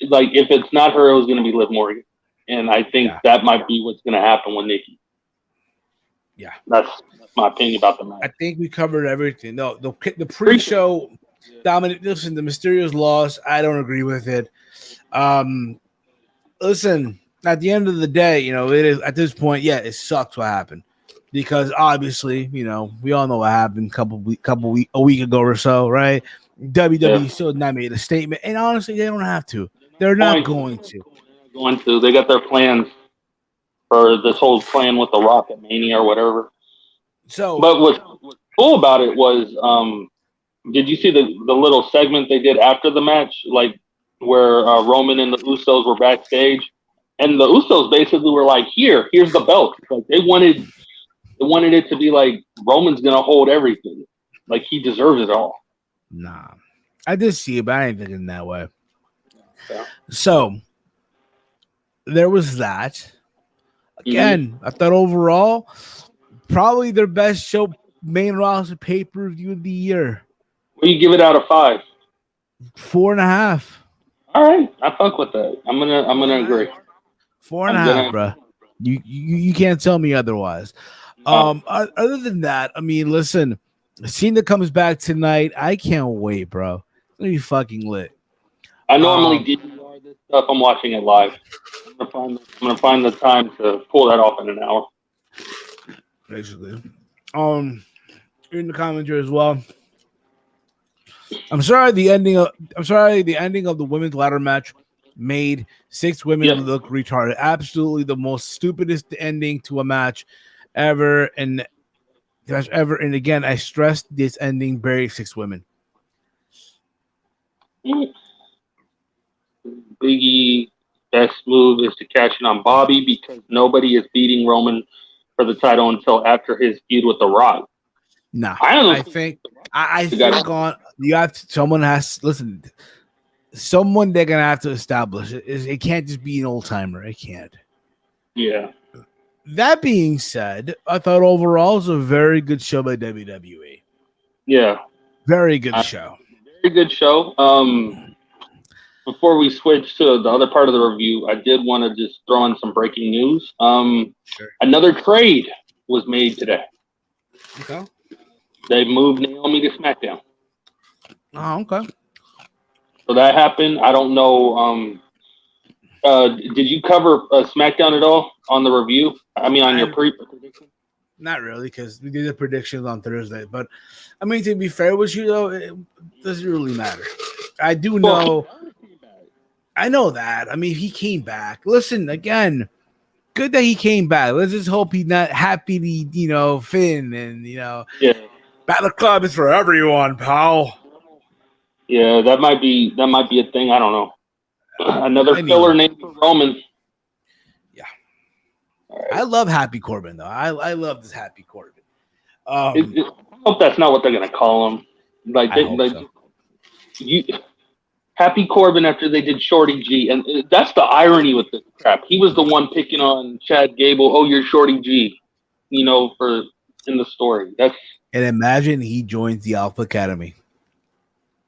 like, if it's not her, it was going to be Liv Morgan. And I think that might be what's going to happen with Nikki. Yeah. That's my opinion about the match. I think we covered everything. No, the pre-show, Dominic, listen, the Mysterio's loss, I don't agree with it. Listen, at the end of the day, you know, it is at this point, it sucks what happened. Because obviously, you know, we all know what happened a week ago or so, right? WWE still not made a statement, and honestly, they don't have to. They're not going to. They got their plans for this whole plan with the Rock at Mania or whatever. So, but what's cool about it was, did you see the little segment they did after the match, like where Roman and the Usos were backstage, and the Usos basically were like, "Here's the belt." Like they wanted it to be like Roman's gonna hold everything, like he deserves it all. Nah, I did see it, but I ain't thinking that way. Yeah. So, there was that. Again, Mm-hmm. I thought overall, probably their best show, main roster pay-per-view of the year. What do you give it out of 5? 4.5. All right, I fuck with that. I'm gonna agree. 4.5, bro. You can't tell me otherwise. Other than that, I mean, listen, Cena comes back tonight. I can't wait, bro. It's gonna be fucking lit. I normally DVR this stuff. I'm watching it live. I'm gonna find the time to pull that off in an hour. Basically, in the commentary as well. I'm sorry the ending of the women's ladder match made 6 women look retarded. Absolutely the most stupidest ending to a match ever. And again, I stressed this ending buried 6 women. Biggie best move is to cash in on Bobby because nobody is beating Roman for the title until after his feud with The Rock. No, I think on you have to, someone has listen. Someone they're gonna have to establish it. It can't just be an old timer. It can't. Yeah. That being said, I thought overall it was a very good show by WWE. Yeah. Very good show. Very good show. Before we switch to the other part of the review, I did want to just throw in some breaking news. Sure. Another trade was made today. Okay. They moved Naomi to SmackDown. Oh, okay. So that happened. I don't know. Did you cover SmackDown at all on the review? I mean, on your prediction? Not really, because we did the predictions on Thursday. But, I mean, to be fair with you, though, it doesn't really matter. I do know. I know that. I mean, he came back. Listen, again, good that he came back. Let's just hope he's not happy to, Finn and, Yeah. Battle Club is for everyone, pal. Yeah, that might be a thing. I don't know. Another filler name for Roman. Yeah. Right. I love Happy Corbin, though. I love this Happy Corbin. I hope that's not what they're going to call him. Happy Corbin after they did Shorty G. And that's the irony with this crap. He was the one picking on Chad Gable. Oh, you're Shorty G, for in the story. And imagine he joins the Alpha Academy.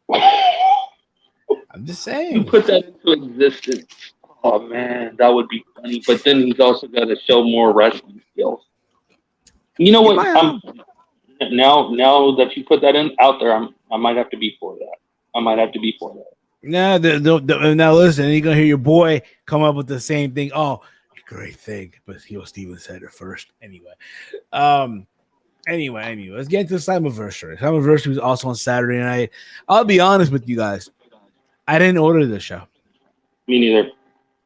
I'm just saying. You put that into existence. Oh, man, that would be funny. But then he's also got to show more wrestling skills. You know what? Now that you put that out there, I might have to be for that. Now listen, you're gonna hear your boy come up with the same thing. Oh, great thing, but Steven said it first. Anyway, let's get into the Slammiversary. Slammiversary was also on Saturday night. I'll be honest with you guys, I didn't order the show. Me neither.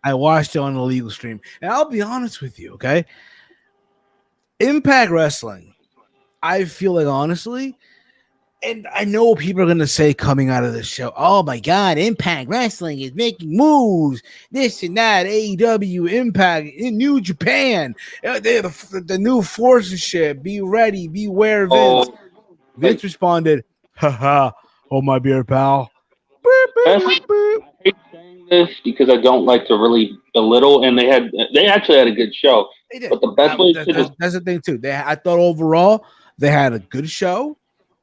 I watched it on a legal stream, and I'll be honest with you. Okay, Impact Wrestling. I feel like honestly. And I know people are going to say coming out of the show, oh my God, Impact Wrestling is making moves, this and that, AEW, Impact, in New Japan, they're the new forces shit, be ready, beware Vince. Vince responded, haha, hold my beer, pal. I hate saying this because I don't like to really belittle, and they actually had a good show. They did. But the best way that's the thing too. I thought overall they had a good show.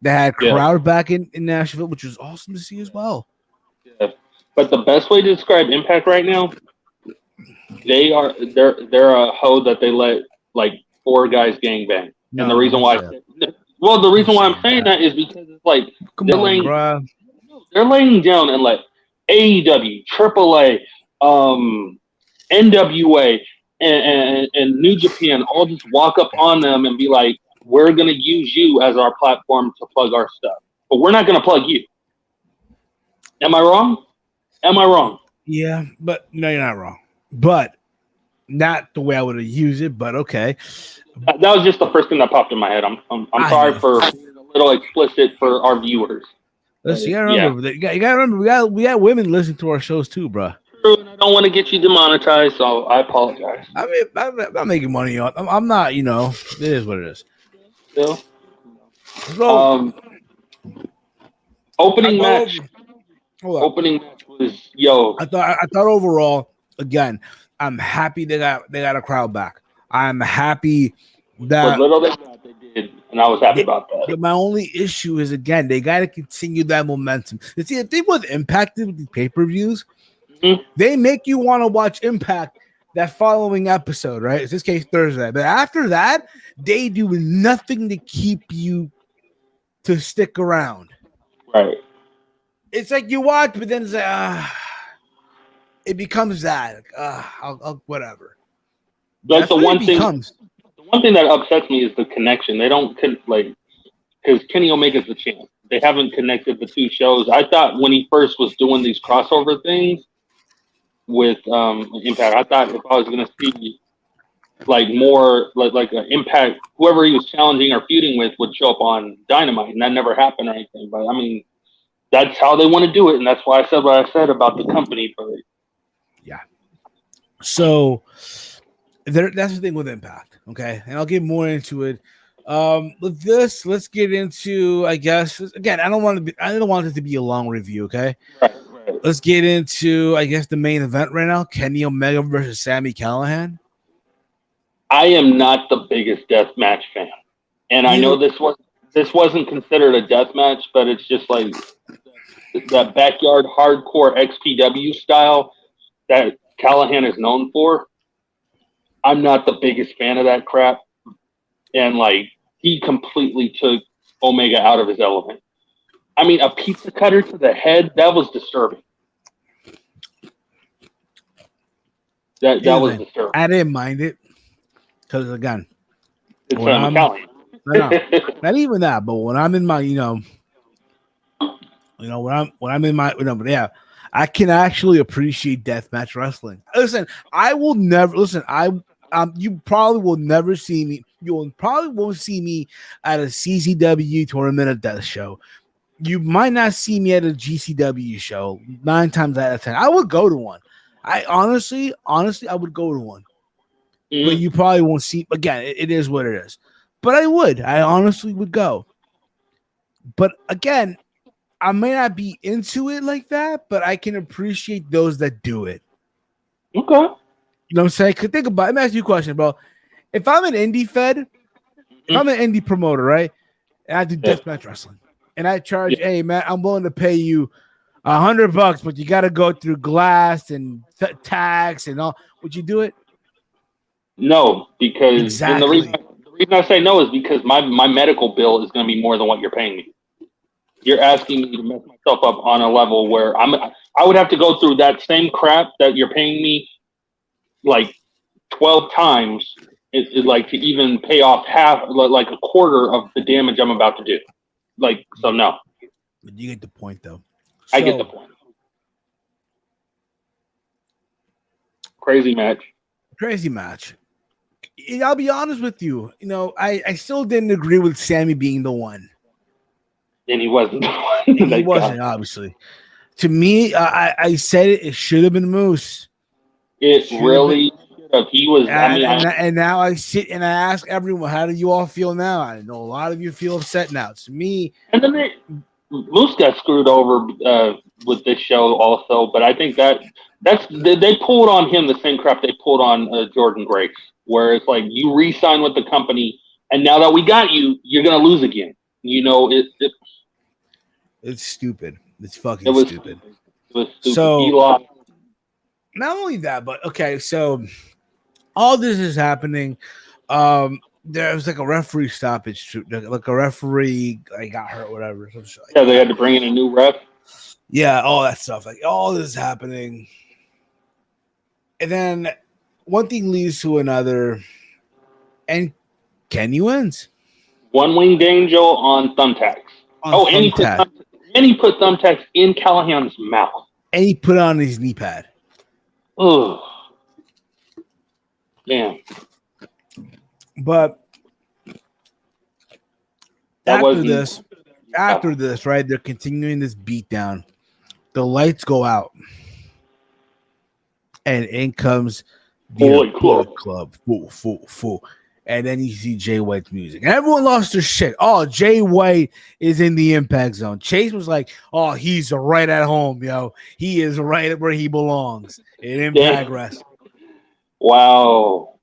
They had crowd back in Nashville, which was awesome to see as well. Yeah. But the best way to describe Impact right now, they're a hoe that they let like 4 guys gangbang. And the reason why I'm saying that is because it's like they're laying down and like AEW, AAA, NWA, and New Japan all just walk up on them and be like, we're going to use you as our platform to plug our stuff. But we're not going to plug you. Am I wrong? Yeah, but no, you're not wrong. But not the way I would have used it, but okay. That was just the first thing that popped in my head. I'm sorry for being a little explicit for our viewers. Listen, you gotta remember, we got women listening to our shows too, bro. True, and I don't want to get you demonetized, so I apologize. I mean, I'm not making money on. I'm not. It is what it is. Still. Opening match. Opening match was I thought overall, again, I'm happy they got a crowd back. I'm happy that what little they got, they did, and I was happy about that. My only issue is, again, they got to continue that momentum. You see, the thing with Impact with the pay-per-views, they make you want to watch Impact that following episode, right? In this case, Thursday. But after that, they do nothing to keep you to stick around. Right. It's like you watch, but then it's like, it becomes that. I'll whatever. Like the one thing that upsets me is the connection. They don't because Kenny Omega's the champ. They haven't connected the two shows. I thought when he first was doing these crossover things with Impact, I thought if I was going to see like more like an Impact, whoever he was challenging or feuding with would show up on Dynamite, and that never happened or anything. But I mean, that's how they want to do it, and that's why I said what I said about the company. But yeah, so that's the thing with Impact, okay? And I'll get more into it. With this, let's get into, I guess, again, I don't want it to be a long review, okay? Right. Let's get into, I guess, the main event right now: Kenny Omega versus Sami Callihan. I am not the biggest deathmatch fan, and I know this wasn't considered a deathmatch, but it's just like that backyard hardcore XPW style that Callihan is known for. I'm not the biggest fan of that crap, and like he completely took Omega out of his element. I mean, a pizza cutter to the head, that was disturbing. That was disturbing. I didn't mind it because, again, it's Callihan. No, not even that. But when I'm in my, when I'm in my, but yeah, I can actually appreciate deathmatch wrestling. Listen, I will never listen. You probably will never see me. You probably won't see me at a CZW Tournament of Death show. You might not see me at a GCW show 9 times out of 10. I would go to one. I honestly, I would go to one. But you probably won't see. Again, it is what it is. But I would. I honestly would go. But again, I may not be into it like that, but I can appreciate those that do it. Okay. You know what I'm saying? Cause think about it. Let me ask you a question, bro. If I'm an indie fed, if I'm an indie promoter, right? And I do deathmatch wrestling, and I charge, hey man, I'm willing to pay you $100, but you got to go through glass and tax and all. Would you do it? No, because and the reason I say no is because my medical bill is going to be more than what you're paying me. You're asking me to mess myself up on a level where I would have to go through that same crap that you're paying me like 12 times like to even pay off half, like a quarter of the damage I'm about to do. Like, so no. But you get the point, though. I get the point. Crazy match. I'll be honest with you. I still didn't agree with Sami being the one. And he wasn't. He wasn't, obviously. To me, I said it should have been Moose. It really should have. He was. And now I sit and I ask everyone, how do you all feel now? I know a lot of you feel upset now. To me. And then Moose got screwed over with this show also, but I think they pulled on him the same crap they pulled on Jordan Grace, where it's like you re-sign with the company, and now that we got you, you're gonna lose again. It's stupid. It's fucking stupid. It was stupid. So not only that, but okay, so all this is happening. There was like a referee stoppage, like a referee got hurt, whatever. Yeah, they had to bring in a new ref. Yeah, all that stuff. Like all this is happening. And then one thing leads to another, and Kenny wins. One-winged angel on thumbtacks. And he put thumbtacks in Callahan's mouth. And he put on his knee pad. Oh, damn. But after this, right, they're continuing this beatdown. The lights go out. And in comes the Bullet Club. Full. And then you see Jay White's music. And everyone lost their shit. Oh, Jay White is in the impact zone. Chase was like, oh, he's right at home, yo. He is right where he belongs in Impact Wrestling. Wow.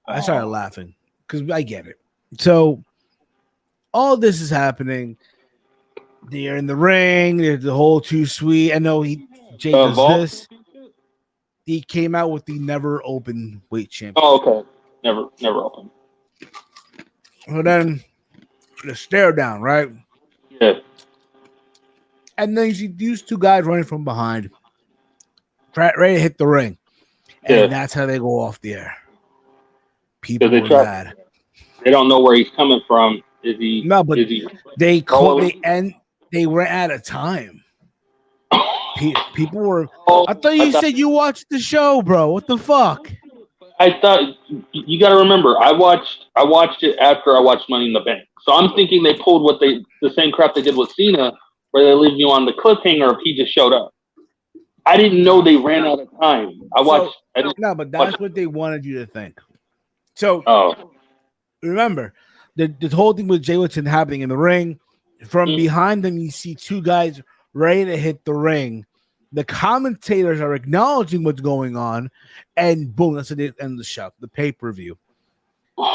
I started laughing because I get it. So all this is happening. They're in the ring. There's the whole too sweet. I know Jay does this. He came out with the never open weight champion. Oh, okay. Never open. So then the stare down, right? Yeah. And then you see these two guys running from behind, ready to hit the ring. And that's how they go off the air. People were mad. They don't know where he's coming from. Is he? No, but they ran out of time. People were. I thought you said you watched the show, bro. What the fuck? I thought you got to remember. I watched it after I watched Money in the Bank, so I'm thinking they pulled the same crap they did with Cena, where they leave you on the cliffhanger if he just showed up. I didn't know they ran out of time. But that's what they wanted you to think. So, remember, the whole thing with Jay Whitson happening in the ring. From behind them, you see two guys ready to hit the ring. The commentators are acknowledging what's going on, and boom, that's the end of the show, the pay-per-view.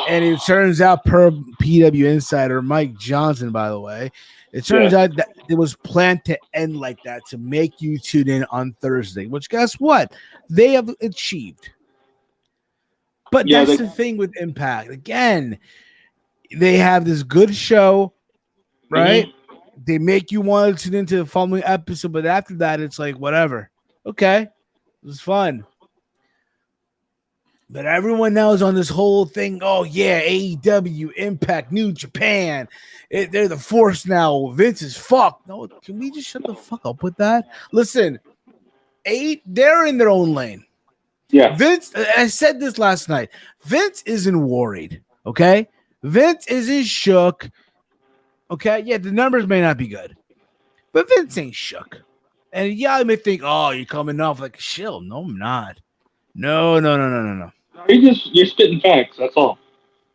And it turns out, per PW Insider, Mike Johnson, by the way, it turns out that it was planned to end like that to make you tune in on Thursday, which guess what? They have achieved. But that's the thing with Impact. Again, they have this good show, right? They make you want to tune into the following episode, but after that, it's like, whatever. Okay, it was fun. But everyone now is on this whole thing. Oh, yeah, AEW, Impact, New Japan. They're the force now. Vince is fucked. No, can we just shut the fuck up with that? Listen, they're in their own lane. Yeah. Vince, I said this last night. Vince isn't worried, okay? Vince isn't shook. Okay, yeah, the numbers may not be good, but Vince ain't shook. And yeah, I may think, oh, you're coming off like a shill. No, I'm not. No. You're spitting facts. That's all.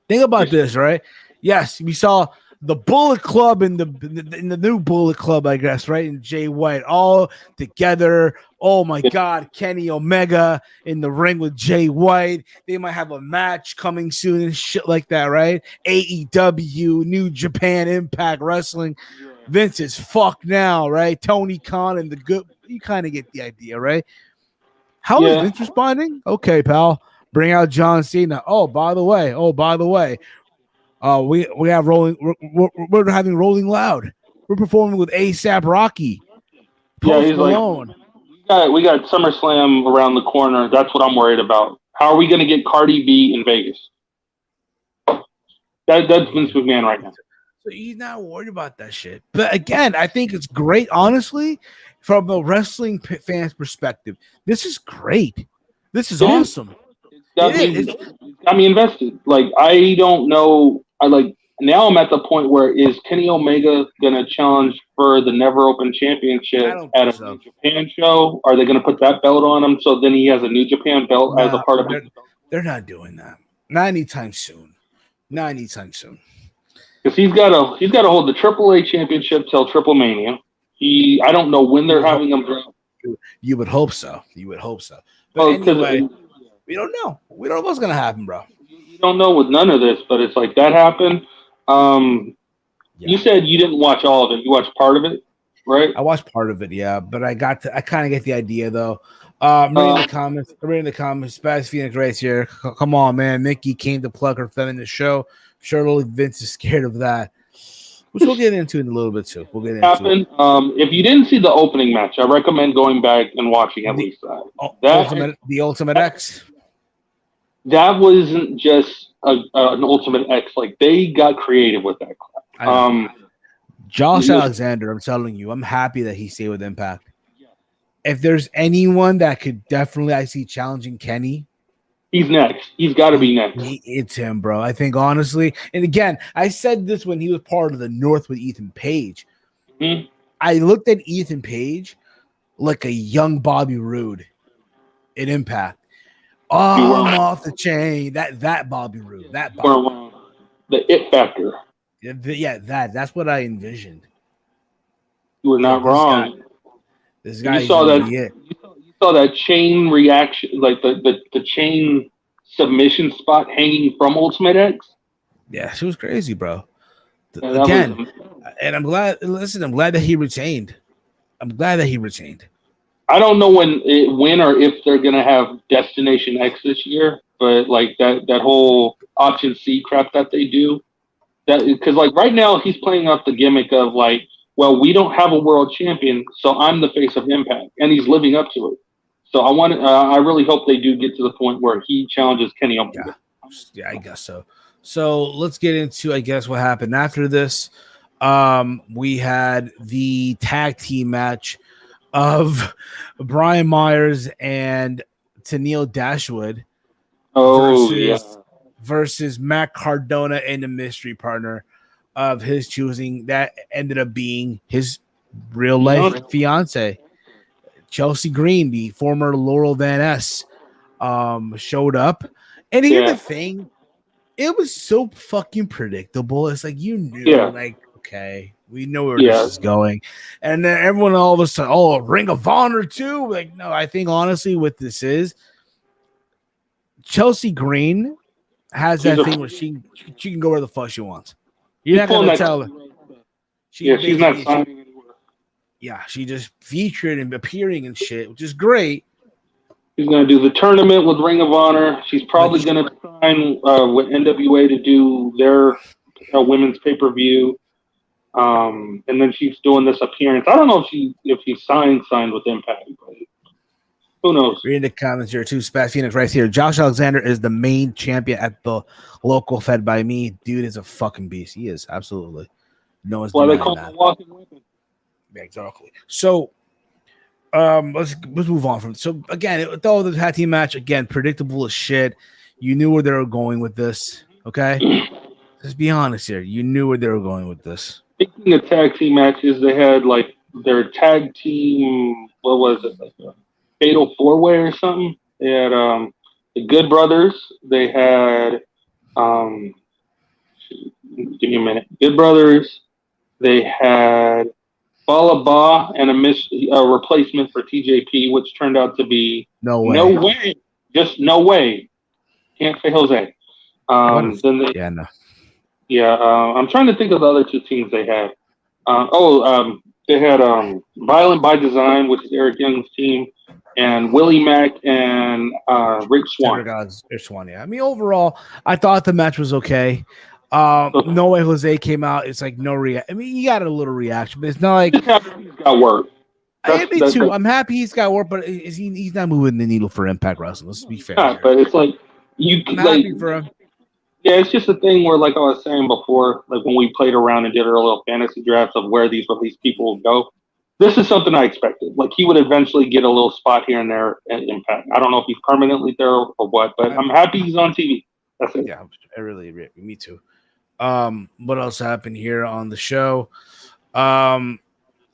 Think about this, right? Yes, we saw the Bullet Club in the new Bullet Club, I guess, right? And Jay White all together. Oh my God, Kenny Omega in the ring with Jay White. They might have a match coming soon and shit like that, right? AEW, New Japan, Impact Wrestling. Vince is fucked now, right? Tony Khan and the good. You kind of get the idea, right? How is Vince responding? Okay, pal. Bring out John Cena. Oh, by the way. We have rolling. We're having Rolling Loud. We're performing with ASAP Rocky. Post Malone. We got SummerSlam around the corner. That's what I'm worried about. How are we going to get Cardi B in Vegas? That's Vince McMahon right now. So he's not worried about that shit. But again, I think it's great, honestly, from a wrestling fan's perspective. This is great. This is awesome. It's got me invested. Like, I don't know. Now I'm at the point where is Kenny Omega going to challenge for the Never Open Championship at a New Japan show? Are they going to put that belt on him so then he has a New Japan belt as a part of it? They're not doing that. Not anytime soon. Because he's got to hold the AAA championship till Triple Mania. I don't know when they're having him drop. You would hope so. But anyway, we don't know. We don't know what's going to happen, bro. You don't know with none of this, but it's like that happened. You said you didn't watch all of it. You watched part of it, right? I watched part of it, yeah. But I kind of get the idea, though. Reading the comments. Spaz Phoenix Race here. Come on, man. Mickey came to plug her feminist show. Surely Vince is scared of that. Which we'll get into in a little bit, too. We'll get into it. If you didn't see the opening match, I recommend going back and watching at least that. The Ultimate X? That wasn't just an Ultimate X. Like, they got creative with that crap. Josh Alexander, I'm telling you, I'm happy that he stayed with Impact. If there's anyone that could definitely, I see challenging Kenny, he's next. He's got to be next. It's him, bro. I think, honestly, and again, I said this when he was part of the North with Ethan Page. Mm-hmm. I looked at Ethan Page like a young Bobby Roode in Impact. Oh, I'm off the chain. That Bobby Roode. The it factor. Yeah, that's what I envisioned. You were not wrong. This guy. You saw that chain reaction, like the chain submission spot hanging from Ultimate X. Yeah, she was crazy, bro. Yeah, Again, and I'm glad. Listen, I'm glad that he retained. I don't know when or if they're gonna have Destination X this year, but like that whole option C crap that they do, that because like right now he's playing up the gimmick of like, well, we don't have a world champion, so I'm the face of Impact, and he's living up to it. So I really hope they do get to the point where he challenges Kenny Omega. Yeah, I guess so. So let's get into, I guess, what happened after this. We had the tag team match of Brian Myers and Tennille Dashwood versus Matt Cardona and the mystery partner of his choosing that ended up being his real life fiance, Chelsea Green, the former Laurel Van Ness, showed up. And here's the thing. It was so fucking predictable. It's like you knew, like, okay, we know where this is going. And then everyone all of a sudden, oh, Ring of Honor too. Like, no, I think honestly what this is, Chelsea Green has that thing where she can go where the fuck she wants. You're not gonna tell her. She's not signing anywhere. Yeah, she just featured and appearing and shit, which is great. She's going to do the tournament with Ring of Honor. She's probably going to sign with NWA to do their women's pay-per-view. And then she's doing this appearance. I don't know if she signed with Impact, but who knows? Reading the comments here too. Spat Phoenix right here. Josh Alexander is the main champion at the local Fed by Me. Dude is a fucking beast. He is, absolutely. No one's denying that. Why they call him a walking weapon. Yeah, exactly. So let's move on from. So again, the tag team match, again, predictable as shit. You knew where they were going with this. Okay, let's be honest here. You knew where they were going with this. Speaking of tag team matches, they had like their tag team. What was it? Like a Fatal 4-Way or something. They had the Good Brothers. They had give me a minute. Good Brothers. They had Bala Ba and a replacement for TJP, which turned out to be no way, just no way. Can't say Jose. I'm trying to think of the other two teams they had. They had Violent by Design, which is Eric Young's team, and Willie Mack and Rick Swann. Rick Swann, yeah. I mean, overall, I thought the match was okay. No Way Jose came out. It's like no reaction. I mean, he got a little reaction, but it's not like he's got work. Me too. I'm happy he's got work, but he's not moving the needle for Impact Wrestling. Let's be fair. But it's like I'm happy for him. Yeah, it's just a thing where, like I was saying before, like when we played around and did our little fantasy drafts of where these people would go. This is something I expected. Like he would eventually get a little spot here and there at Impact. I don't know if he's permanently there or what, but I'm happy he's on TV. That's it. Yeah, I really, me too. What else happened here on the show?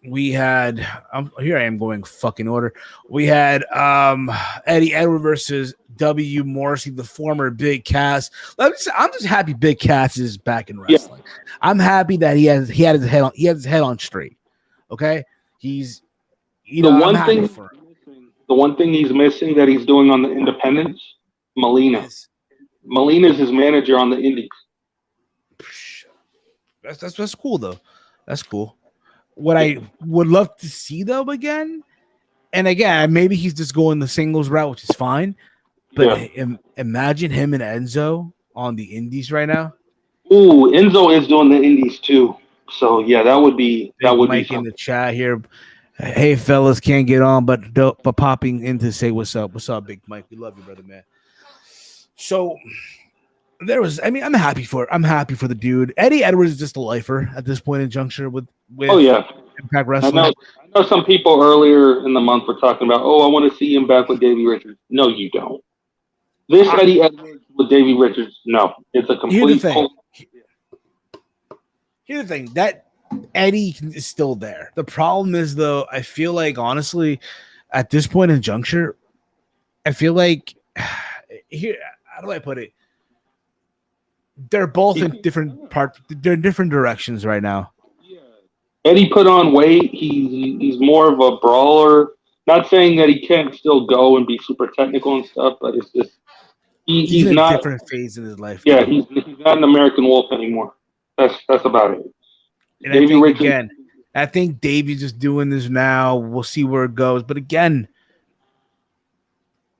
We had here I am going fucking order. We had Eddie Edwards versus W. Morrissey, the former Big Cass. I'm just happy Big Cass is back in wrestling. Yeah. I'm happy that he had his head on straight. Okay, he's the one thing he's missing that he's doing on the independents. Molina's his manager on the indies. That's cool though. That's cool. What I would love to see though again, maybe he's just going the singles route, which is fine. But imagine him and Enzo on the indies right now. Ooh, Enzo is doing the indies too. So yeah, that would be Mike in the chat here. Hey fellas, can't get on, but popping in to say what's up. What's up, Big Mike? We love you, brother, man. So I'm happy for the dude. Eddie Edwards is just a lifer at this point in juncture with Impact Wrestling. I know some people earlier in the month were talking about, I want to see him back with Davey Richards. No, you don't. This Eddie Edwards with Davey Richards, no. It's a complete Here's the thing. That Eddie is still there. The problem is, though, I feel like, honestly, at this point in juncture, I feel like here, how do I put it? They're both in different parts. They're in different directions right now. Yeah. Eddie put on weight. He's more of a brawler. Not saying that he can't still go and be super technical and stuff, but it's just He's in a not different phase in his life. Yeah, now. he's not an American Wolf anymore. That's about it. And Davey I think Richards, again, I think Davey's just doing this now. We'll see where it goes. But again,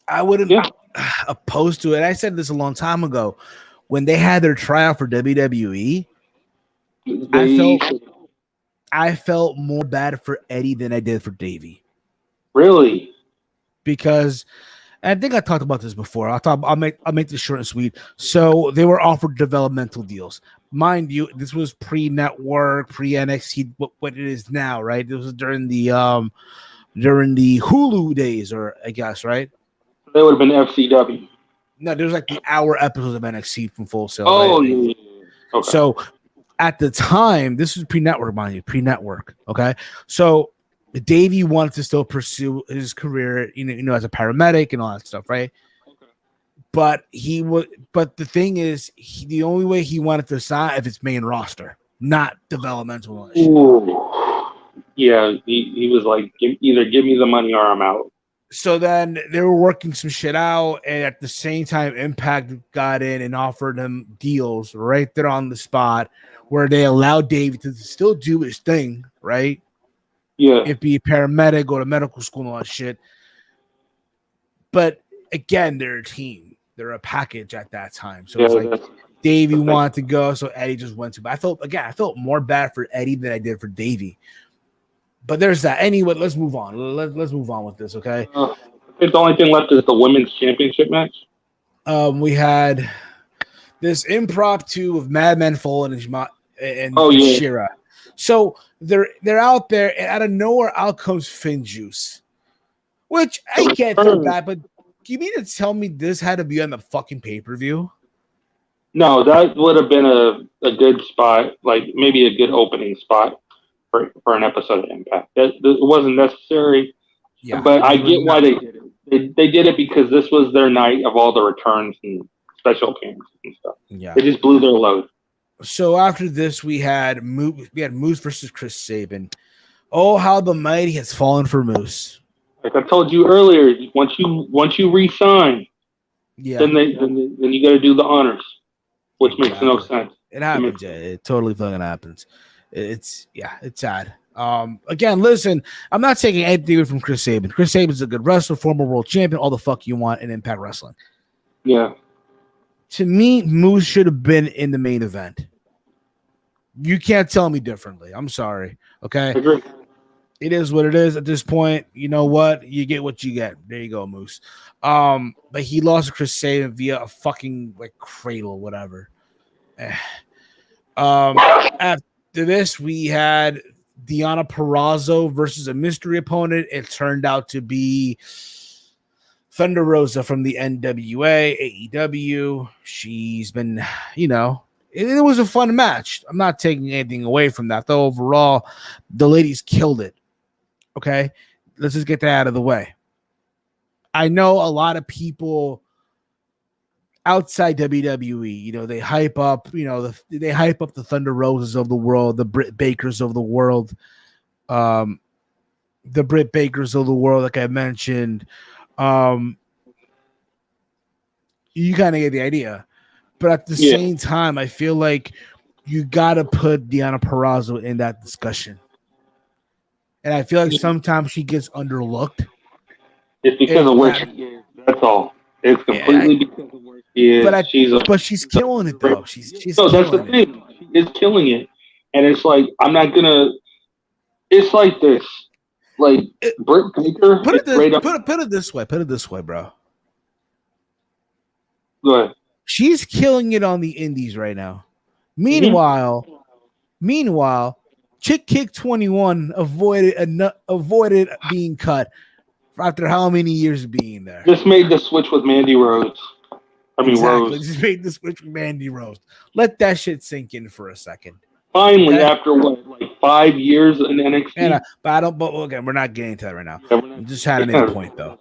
I wouldn't oppose to it. I said this a long time ago when they had their tryout for WWE. I felt more bad for Eddie than I did for Davey. Really? Because I think I talked about this before. I'll make this short and sweet. So they were offered developmental deals. Mind you, this was pre-network, pre-NXT, what it is now, right? This was during the Hulu days, or I guess, right? That would have been FCW. No, there was like the hour episodes of NXT from Full Sail. Oh, right? yeah. Okay. So at the time, this was pre-network, mind you, pre-network. Okay, so Davey wanted to still pursue his career, as a paramedic and all that stuff, right? Okay. But the thing is, the only way he wanted to sign if it's main roster, not developmental. Ooh. Yeah, he was like, either give me the money or I'm out. So then they were working some shit out, and at the same time, Impact got in and offered him deals right there on the spot, where they allowed Davey to still do his thing, right? Yeah. If be a paramedic, go to medical school and all that shit. But again, they're a team. They're a package at that time. So it's like Davey wanted to go, so Eddie just went to. But I felt more bad for Eddie than I did for Davey. But there's that. Anyway, let's move on. Let's move on with this, okay? I think the only thing left is the women's championship match. We had this impromptu of Madman Fallen and Shira. So they're out there, and out of nowhere, out comes Finn Juice, which I can't feel bad. But you mean to tell me this had to be on the fucking pay-per-view? No, that would have been a good spot, like maybe a good opening spot for an episode of Impact. It wasn't necessary, but I get why they did it. They did it because this was their night of all the returns and special appearances and stuff. Yeah, they just blew their load. So after this, we had Moose versus Chris Sabin. Oh, how the mighty has fallen for Moose. Like I told you earlier, once you re-sign, then you got to do the honors, which makes no sense. It happens. It totally fucking happens. It's sad. Again, listen, I'm not taking anything away from Chris Sabin. Chris Sabin's a good wrestler, former world champion, all the fuck you want in Impact Wrestling. Yeah. To me, Moose should have been in the main event. You can't tell me differently. I'm sorry. Okay. I agree. It is what it is at this point. You know what? You get what you get. There you go, Moose. But he lost to Chris Sabin via a fucking cradle, whatever. After this, we had Deonna Purrazzo versus a mystery opponent. It turned out to be Thunder Rosa from the NWA, AEW. She's been, it was a fun match. I'm not taking anything away from that, though. Overall, the ladies killed it. Okay, let's just get that out of the way. I know a lot of people outside WWE, they hype up, they hype up the Thunder Roses of the world, the Britt Bakers of the world, like I mentioned. You kind of get the idea, but at the same time, I feel like you got to put Deonna Purrazzo in that discussion. And I feel like sometimes she gets underlooked. It's because of where she is. That's all. It's completely because of where she is. But she's killing it, though. She's that's the thing. She is killing it. And it's like, I'm not going to. It's like this. Like, Britt Baker. Put it this way. Put it this way, bro. Go ahead. She's killing it on the indies right now. Meanwhile, Chick Kick 21 avoided being cut after how many years of being there? Just made the switch with Mandy Rose. Rose. Just made the switch with Mandy Rose. Let that shit sink in for a second. Finally, after 5 years in NXT? But we're not getting to that right now. I just had to make a point, though.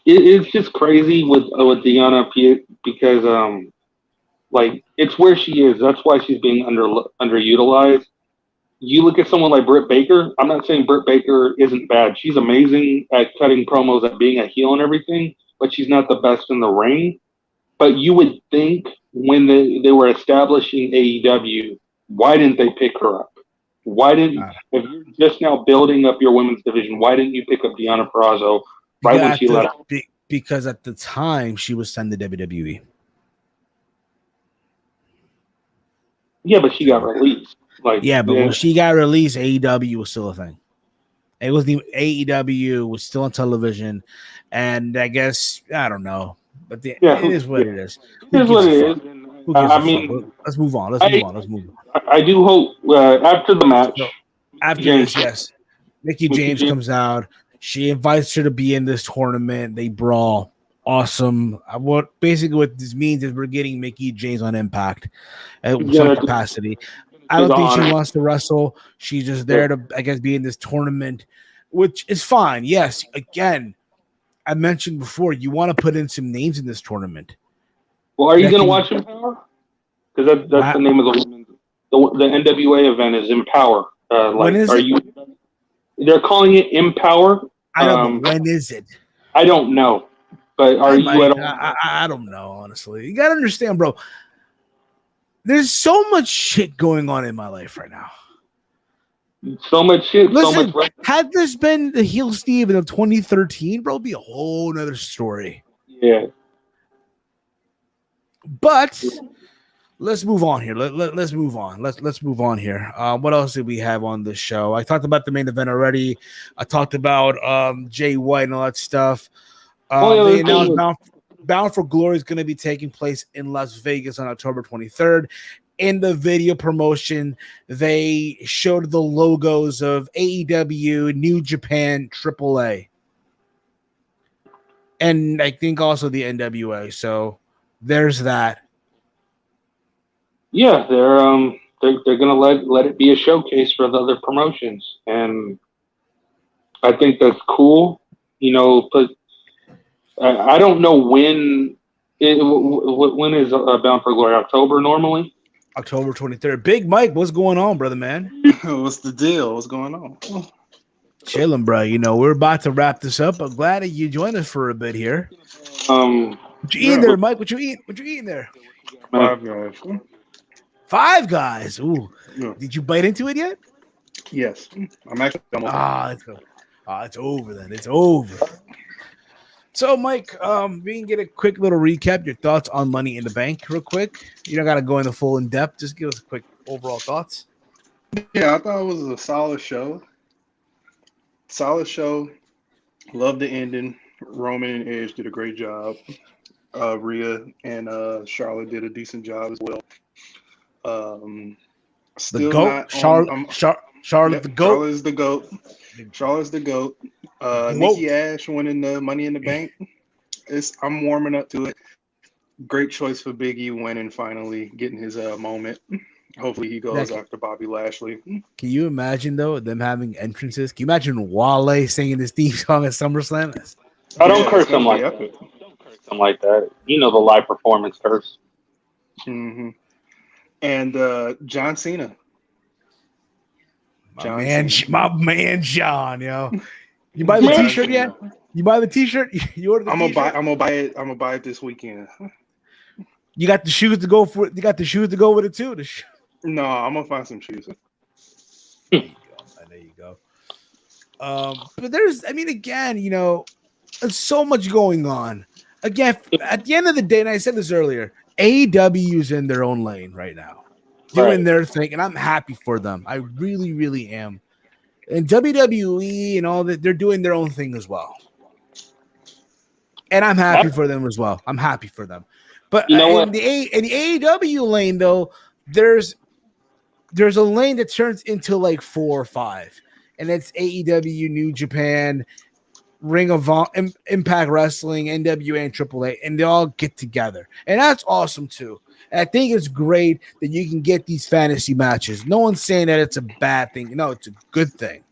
It's just crazy with Deonna because it's where she is. That's why she's being underutilized. you look at someone like Britt Baker. I'm not saying Britt Baker isn't bad. She's amazing at cutting promos, at being a heel and everything, but she's not the best in the ring. But you would think when they were establishing AEW, why didn't they pick her up? Why didn't, if you're just now building up your women's division, why didn't you pick up Deonna Purrazzo right when she left? Because at the time she was signed to WWE. Yeah, but she got released. Like, yeah, but when she got released, AEW was still a thing. It was the AEW was still on television, and I guess I don't know, but it is what it is. Here's what it is. I mean, let's move on. Let's move on. I do hope after the match, after this, yes, Mickie James comes out. She invites her to be in this tournament. They brawl. Awesome. What this means is we're getting Mickie James on Impact at some capacity. I don't think she wants to wrestle. She's just there to, I guess, be in this tournament, which is fine. Yes, again, I mentioned before, you want to put in some names in this tournament. Well, are you going to watch Empower? Because that's the name of the women's. The NWA event is Empower. When is it? They're calling it Empower. I don't know. When is it? I don't know. But are you at all? I don't know, honestly. You got to understand, bro. There's so much shit going on in my life right now. So much shit. Listen, so much. Had this been the heel Steven of 2013, bro, it'd be a whole nother story. Yeah. But let's move on here. Let's move on. Let's move on here. What else did we have on this show? I talked about the main event already. I talked about Jay White and all that stuff. They announced Bound for Glory is going to be taking place in Las Vegas on October 23rd. In the video promotion, they showed the logos of AEW, New Japan, AAA, and I think also the NWA. So there's that. Yeah, they're gonna let it be a showcase for the other promotions, and I think that's cool. You know, but I don't know when is Bound for Glory? October normally. October 23rd. Big Mike, what's going on, brother man? What's the deal? What's going on? Chilling, bro. You know, we're about to wrap this up. I'm glad that you joined us for a bit here. What you eating there, Mike? What you eating there? Five Guys. Five Guys. Ooh. Yeah. Did you bite into it yet? Yes. I'm actually it's over then. It's over. So, Mike, we can get a quick little recap. Your thoughts on Money in the Bank real quick. You don't got to go into full in depth. Just give us a quick overall thoughts. Yeah, I thought it was a solid show. Loved the ending. Roman and Edge did a great job. Rhea and Charlotte did a decent job as well. The GOAT. Charlotte the GOAT. Charlotte's the GOAT. Charlotte's the GOAT. Nikki Ash winning the Money in the Bank. I'm warming up to it. Great choice for Big E winning, finally getting his moment. Hopefully he goes after Bobby Lashley. Can you imagine, though, them having entrances? Can you imagine Wale singing this theme song at SummerSlam? I don't curse him like that. Don't curse him like that. You know the live performance curse. Mm-hmm. And John Cena. My man, John, yo. You buy the T-shirt yet? You buy the T-shirt? You ordered the T-shirt? I'm gonna buy it. I'm gonna buy it this weekend. You got the shoes to go for it. You got the shoes to go with it too. No, I'm gonna find some shoes. There you go. But again, you know, there's so much going on. Again, at the end of the day, and I said this earlier, AEW's in their own lane right now, doing their thing, and I'm happy for them. I really, really am. And WWE and all that, they're doing their own thing as well. And I'm happy for them as well. I'm happy for them. But you know in the AEW lane, though, there's a lane that turns into like 4 or 5. And it's AEW, New Japan, Ring of Honor, Impact Wrestling, NWA, and AAA. And they all get together. And that's awesome, too. And I think it's great that you can get these fantasy matches. No one's saying that it's a bad thing. No, it's a good thing.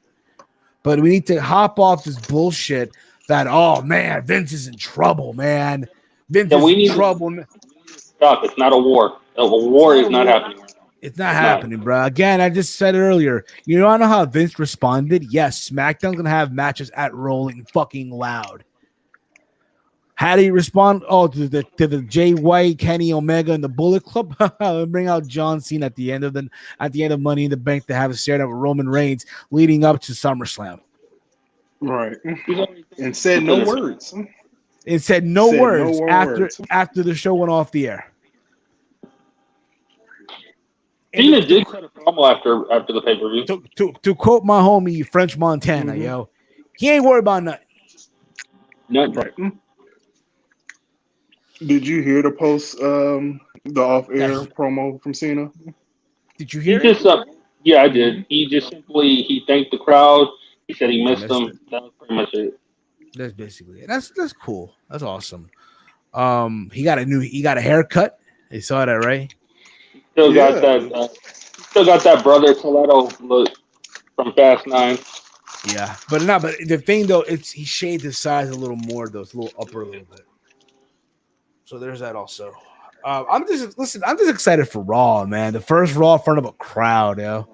But we need to hop off this bullshit that, oh, man, Vince is in trouble, man. Vince is in trouble. Stop. It's not a war. A war is not happening. It's not happening, bro. Again, I just said it earlier. You know, I know how Vince responded. Yes, SmackDown's gonna have matches at Rolling fucking Loud. How do you respond? Oh, to the Jay White, Kenny Omega, and the Bullet Club. Bring out John Cena at the end of Money in the Bank to have a stare down with Roman Reigns leading up to SummerSlam. Right, and said no words. It said no words after the show went off the air. Cena did cut a promo after the pay-per-view. To quote my homie French Montana, yo, he ain't worried about nothing. Nothing. Right. Did you hear the post, the off-air promo from Cena? Did you hear it? Yeah, I did. He just simply thanked the crowd. He said he missed them. That was pretty much it. That's basically it. That's cool. That's awesome. He got a haircut. You saw that, right? Still got that brother Toledo look from Fast 9. Yeah, but the thing though, he shaved his size a little more though. It's a little upper a little bit. So there's that also. I'm just excited for Raw, man. The first Raw in front of a crowd, yo.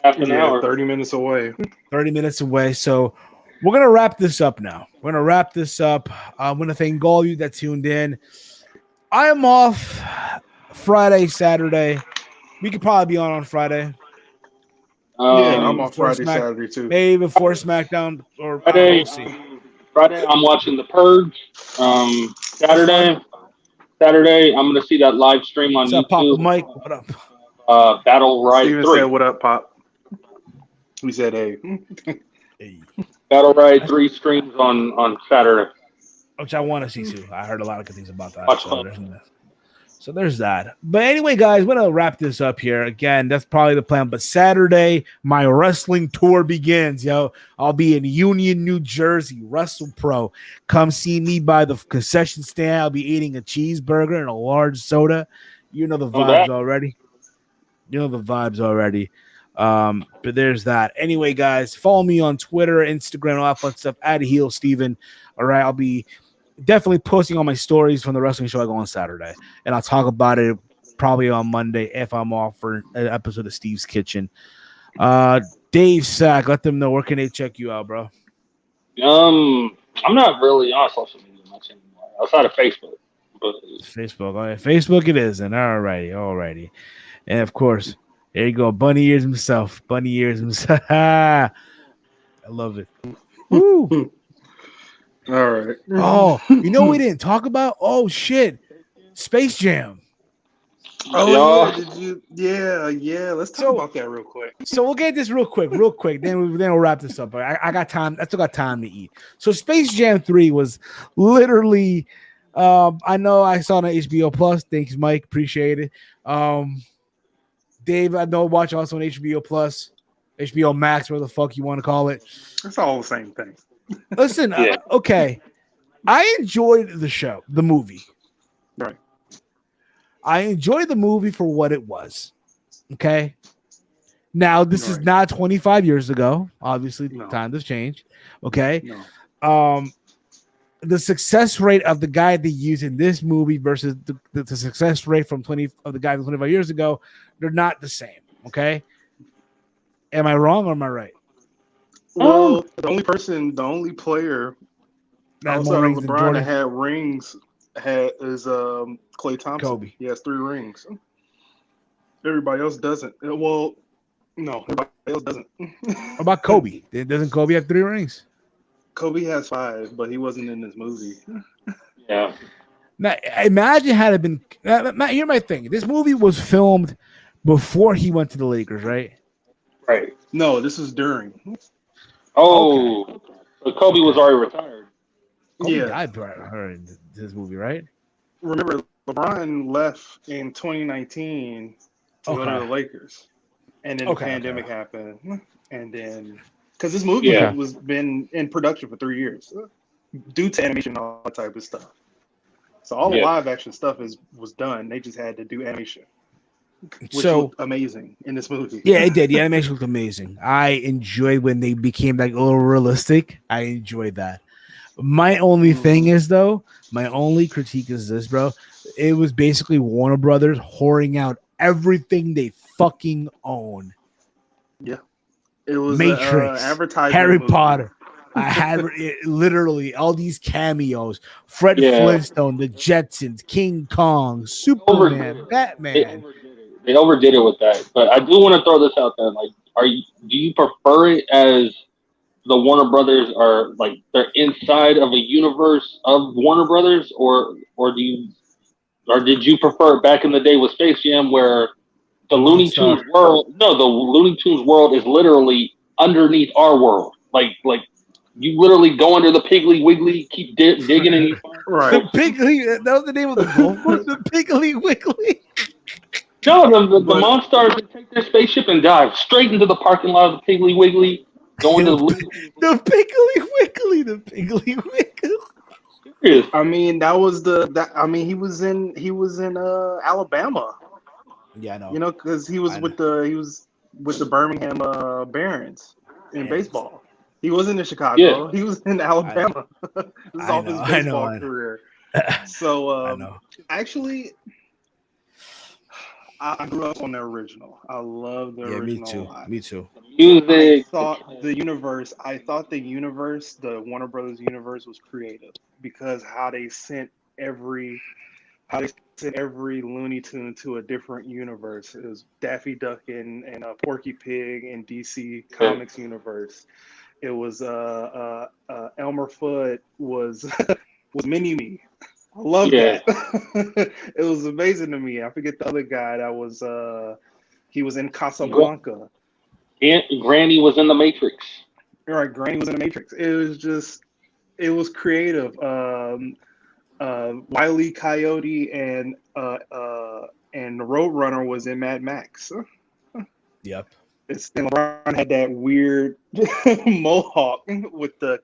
Half an hour, 30 minutes away. 30 minutes away. So we're gonna wrap this up now. I'm gonna thank all of you that tuned in. I am off Friday, Saturday. We could probably be on Friday. I'm off Friday, Saturday too. Maybe before SmackDown or Friday. We'll see. Friday, I'm watching The Purge. Saturday, I'm going to see that live stream on YouTube. Papa Mike, what up? Battle Ride 3. Steven said, what up, Pop? We said, hey. Battle Ride 3 streams on Saturday. Which I want to see too. I heard a lot of good things about that. So there's that. But anyway, guys, we're going to wrap this up here. Again, that's probably the plan. But Saturday, my wrestling tour begins, yo. I'll be in Union, New Jersey, Wrestle Pro. Come see me by the concession stand. I'll be eating a cheeseburger and a large soda. You know the vibes already. But there's that. Anyway, guys, follow me on Twitter, Instagram, all that fun stuff, @HeelSteven. All right, I'll be definitely posting all my stories from the wrestling show I go on Saturday, and I'll talk about it probably on Monday if I'm off for an episode of Steve's Kitchen. Dave Sack, let them know where can they check you out, bro. I'm not really on social media much anymore outside of Facebook. But Facebook, all right. Facebook it is, and alrighty, and of course, there you go, Bunny Ears himself. I love it. Woo. All right. Oh, you know what we didn't talk about? Oh shit, Space Jam. Oh yeah. Let's talk about that real quick. So we'll get this real quick. Then we'll wrap this up. I got time. I still got time to eat. So Space Jam 3 was literally. I know I saw it on HBO Plus. Thanks, Mike. Appreciate it. Dave, I know watch also on HBO Plus, HBO Max, whatever the fuck you want to call it. It's all the same thing. Listen, okay. I enjoyed the movie. Right. I enjoyed the movie for what it was. Okay. Now, this is not 25 years ago. Obviously, times have changed. Okay. No. The success rate of the guy they use in this movie versus the success rate of the guy from 25 years ago, they're not the same. Okay. Am I wrong or am I right? Well, the only player outside of LeBron that had rings is Klay Thompson. Kobe. He has 3 rings. Everybody else doesn't. Well, no, everybody else doesn't. What about Kobe? Doesn't Kobe have 3 rings? Kobe has 5, but he wasn't in this movie. Yeah. Now, imagine had it been. Here's my thing. This movie was filmed before he went to the Lakers, right? Right. No, this is during. Oh, okay. So Kobe was already retired. Kobe died in this movie, right? Remember, LeBron left in 2019 to go to the Lakers, and then the pandemic happened, and then because this movie was been in production for 3 years due to animation and all that type of stuff. So all the live action stuff was done. They just had to do animation. Which looked amazing in this movie. Yeah, it did. The animation looked amazing. I enjoyed when they became like a little realistic. I enjoyed that. My only thing is my only critique is this, bro. It was basically Warner Brothers whoring out everything they fucking own. Yeah, it was Matrix, advertising Harry movie. Potter. I had literally all these cameos: Fred Flintstone, the Jetsons, King Kong, Superman, Batman. They overdid it with that. But I do want to throw this out there. Like, do you prefer it as the Warner Brothers are like they're inside of a universe of Warner Brothers, or did you prefer it back in the day with Space Jam where the Looney Tunes world? No, the Looney Tunes world is literally underneath our world. Like you literally go under the Piggly Wiggly, keep digging, and you find right. The Piggly. That was the name of the golf course. The Piggly Wiggly. No, the Monstars take their spaceship and dive straight into the parking lot of the Piggly Wiggly. Going to the Piggly Wiggly, the Piggly Wiggly. I mean, that was he was in Alabama. Yeah, I know. You know, because he was with the Birmingham Barons in baseball. He wasn't in Chicago. Yeah. He was in Alabama. This is off his baseball career. So I know. Actually, I grew up on the original. I love the original. Me too. I thought the universe, the Warner Brothers universe was creative because how they sent every Looney Tune to a different universe. It was Daffy Duck and Porky Pig in DC Comics universe. It was Elmer Fudd was Mini-Me. I love that. It was amazing to me. I forget the other guy that was he was in Casablanca. And Granny was in the Matrix. Right, Granny was in the Matrix. It was creative. Wile E. Coyote and the Roadrunner was in Mad Max. Yep. And LeBron had that weird mohawk with the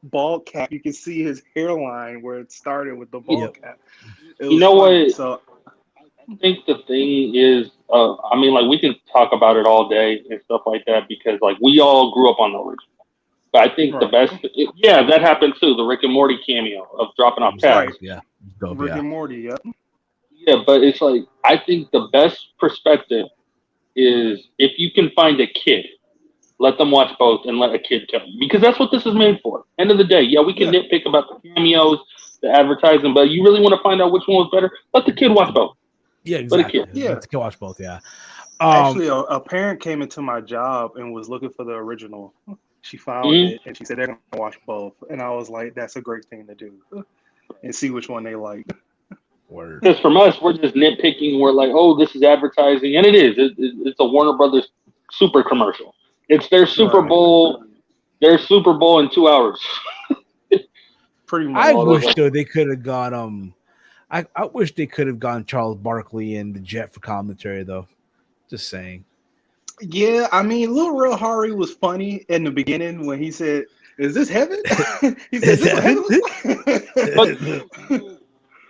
bald cap. You can see his hairline where it started with the bald cap. You know what? So I think the thing is, I mean, like we can talk about it all day and stuff like that because like we all grew up on the original. But I think the best, that happened too. The Rick and Morty cameo of dropping off pads. Yeah, Rick and Morty. Yep. Yeah, but it's like I think the best perspective is if you can find a kid, let them watch both and let a kid tell you. Because that's what this is made for. End of the day, we can nitpick about the cameos, the advertising, but you really want to find out which one was better, let the kid watch both. Yeah, exactly. Let the kid watch both, yeah. Actually, a parent came into my job and was looking for the original. She found it, and she said they're going to watch both. And I was like, that's a great thing to do. And see which one they like. Word. Because from us, we're just nitpicking. We're like, oh, this is advertising. And it is. It's a Warner Brothers super commercial. It's their Super Bowl. Their Super Bowl in 2 hours. Pretty much. I wish though they could have gone. I wish they could have gone Charles Barkley and the Jet for commentary though. Just saying. Yeah, I mean, Lil Real Hari was funny in the beginning when he said, "Is this heaven?" He said, "This is heaven."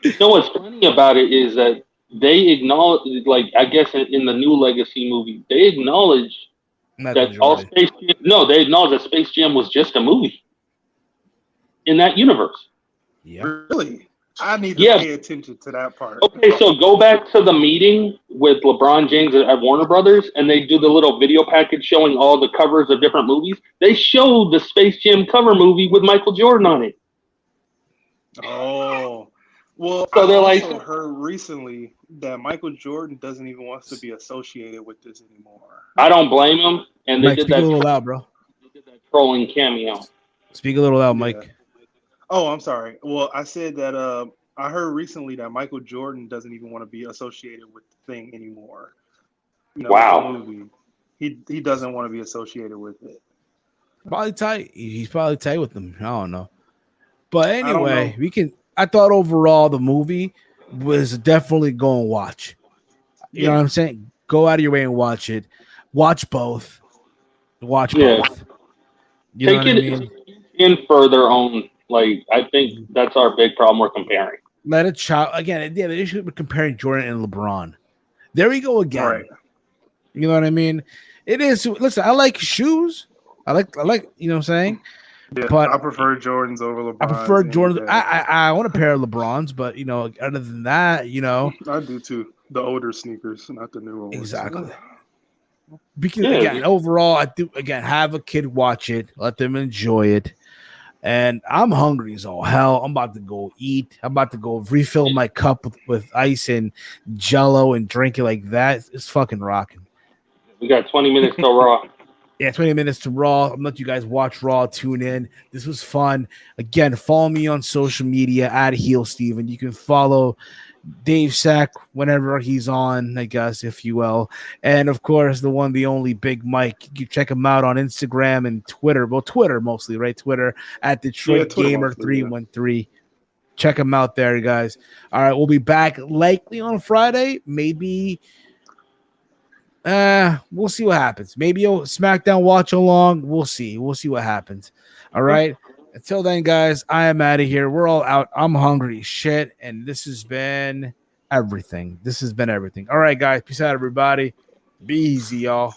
You know what's funny about it is that they acknowledge, like I guess in the new Legacy movie, they acknowledge that they acknowledge that Space Jam was just a movie in that universe. Yeah, really. I need to pay attention to that part. Okay, so go back to the meeting with LeBron James at Warner Brothers, and they do the little video package showing all the covers of different movies. They showed the Space Jam cover movie with Michael Jordan on it. Oh. Well, so they're I also heard recently that Michael Jordan doesn't even want to be associated with this anymore. I don't blame him. And they did that. Speak a little loud, bro. They did that trolling cameo. Speak a little loud, Mike. Oh, I'm sorry. Well, I said that I heard recently that Michael Jordan doesn't even want to be associated with the thing anymore. You know, wow. The movie. He doesn't want to be associated with it. Probably tight. He's probably tight with them. I don't know. But anyway, I thought overall the movie was definitely go and watch. You know what I'm saying? Go out of your way and watch it. Watch both. Watch both. You know what I mean? In for their own. Like, I think that's our big problem we're comparing. Let a child again. Yeah, the issue with comparing Jordan and LeBron. There we go again. Right. You know what I mean? It is. Listen, I like shoes. I like. You know what I'm saying? Yeah, but I prefer Jordans over LeBron. I prefer Jordan. I want a pair of LeBrons, but you know, other than that, you know, I do too. The older sneakers, not the newer ones. Exactly. Because again, overall, I do have a kid watch it, let them enjoy it. And I'm hungry as all hell. I'm about to go eat. I'm about to go refill my cup with ice and Jello and drink it like that. It's fucking rocking. We got 20 minutes till Raw. Yeah, 20 minutes to Raw. I'm gonna let you guys watch Raw. Tune in. This was fun. Again, follow me on social media at Heel Steven. You can follow Dave Sack whenever he's on, I guess, if you will. And of course, the one, the only Big Mike. You check him out on Instagram and Twitter. Well, Twitter mostly, right? Twitter at Detroit Gamer 313. Check him out there, guys. All right, we'll be back likely on Friday. Maybe we'll see what happens. Maybe a SmackDown watch along. We'll see. We'll see what happens. All right. Until then, guys, I am out of here. We're all out. I'm hungry as shit. And this has been everything. All right, guys. Peace out, everybody. Be easy, y'all.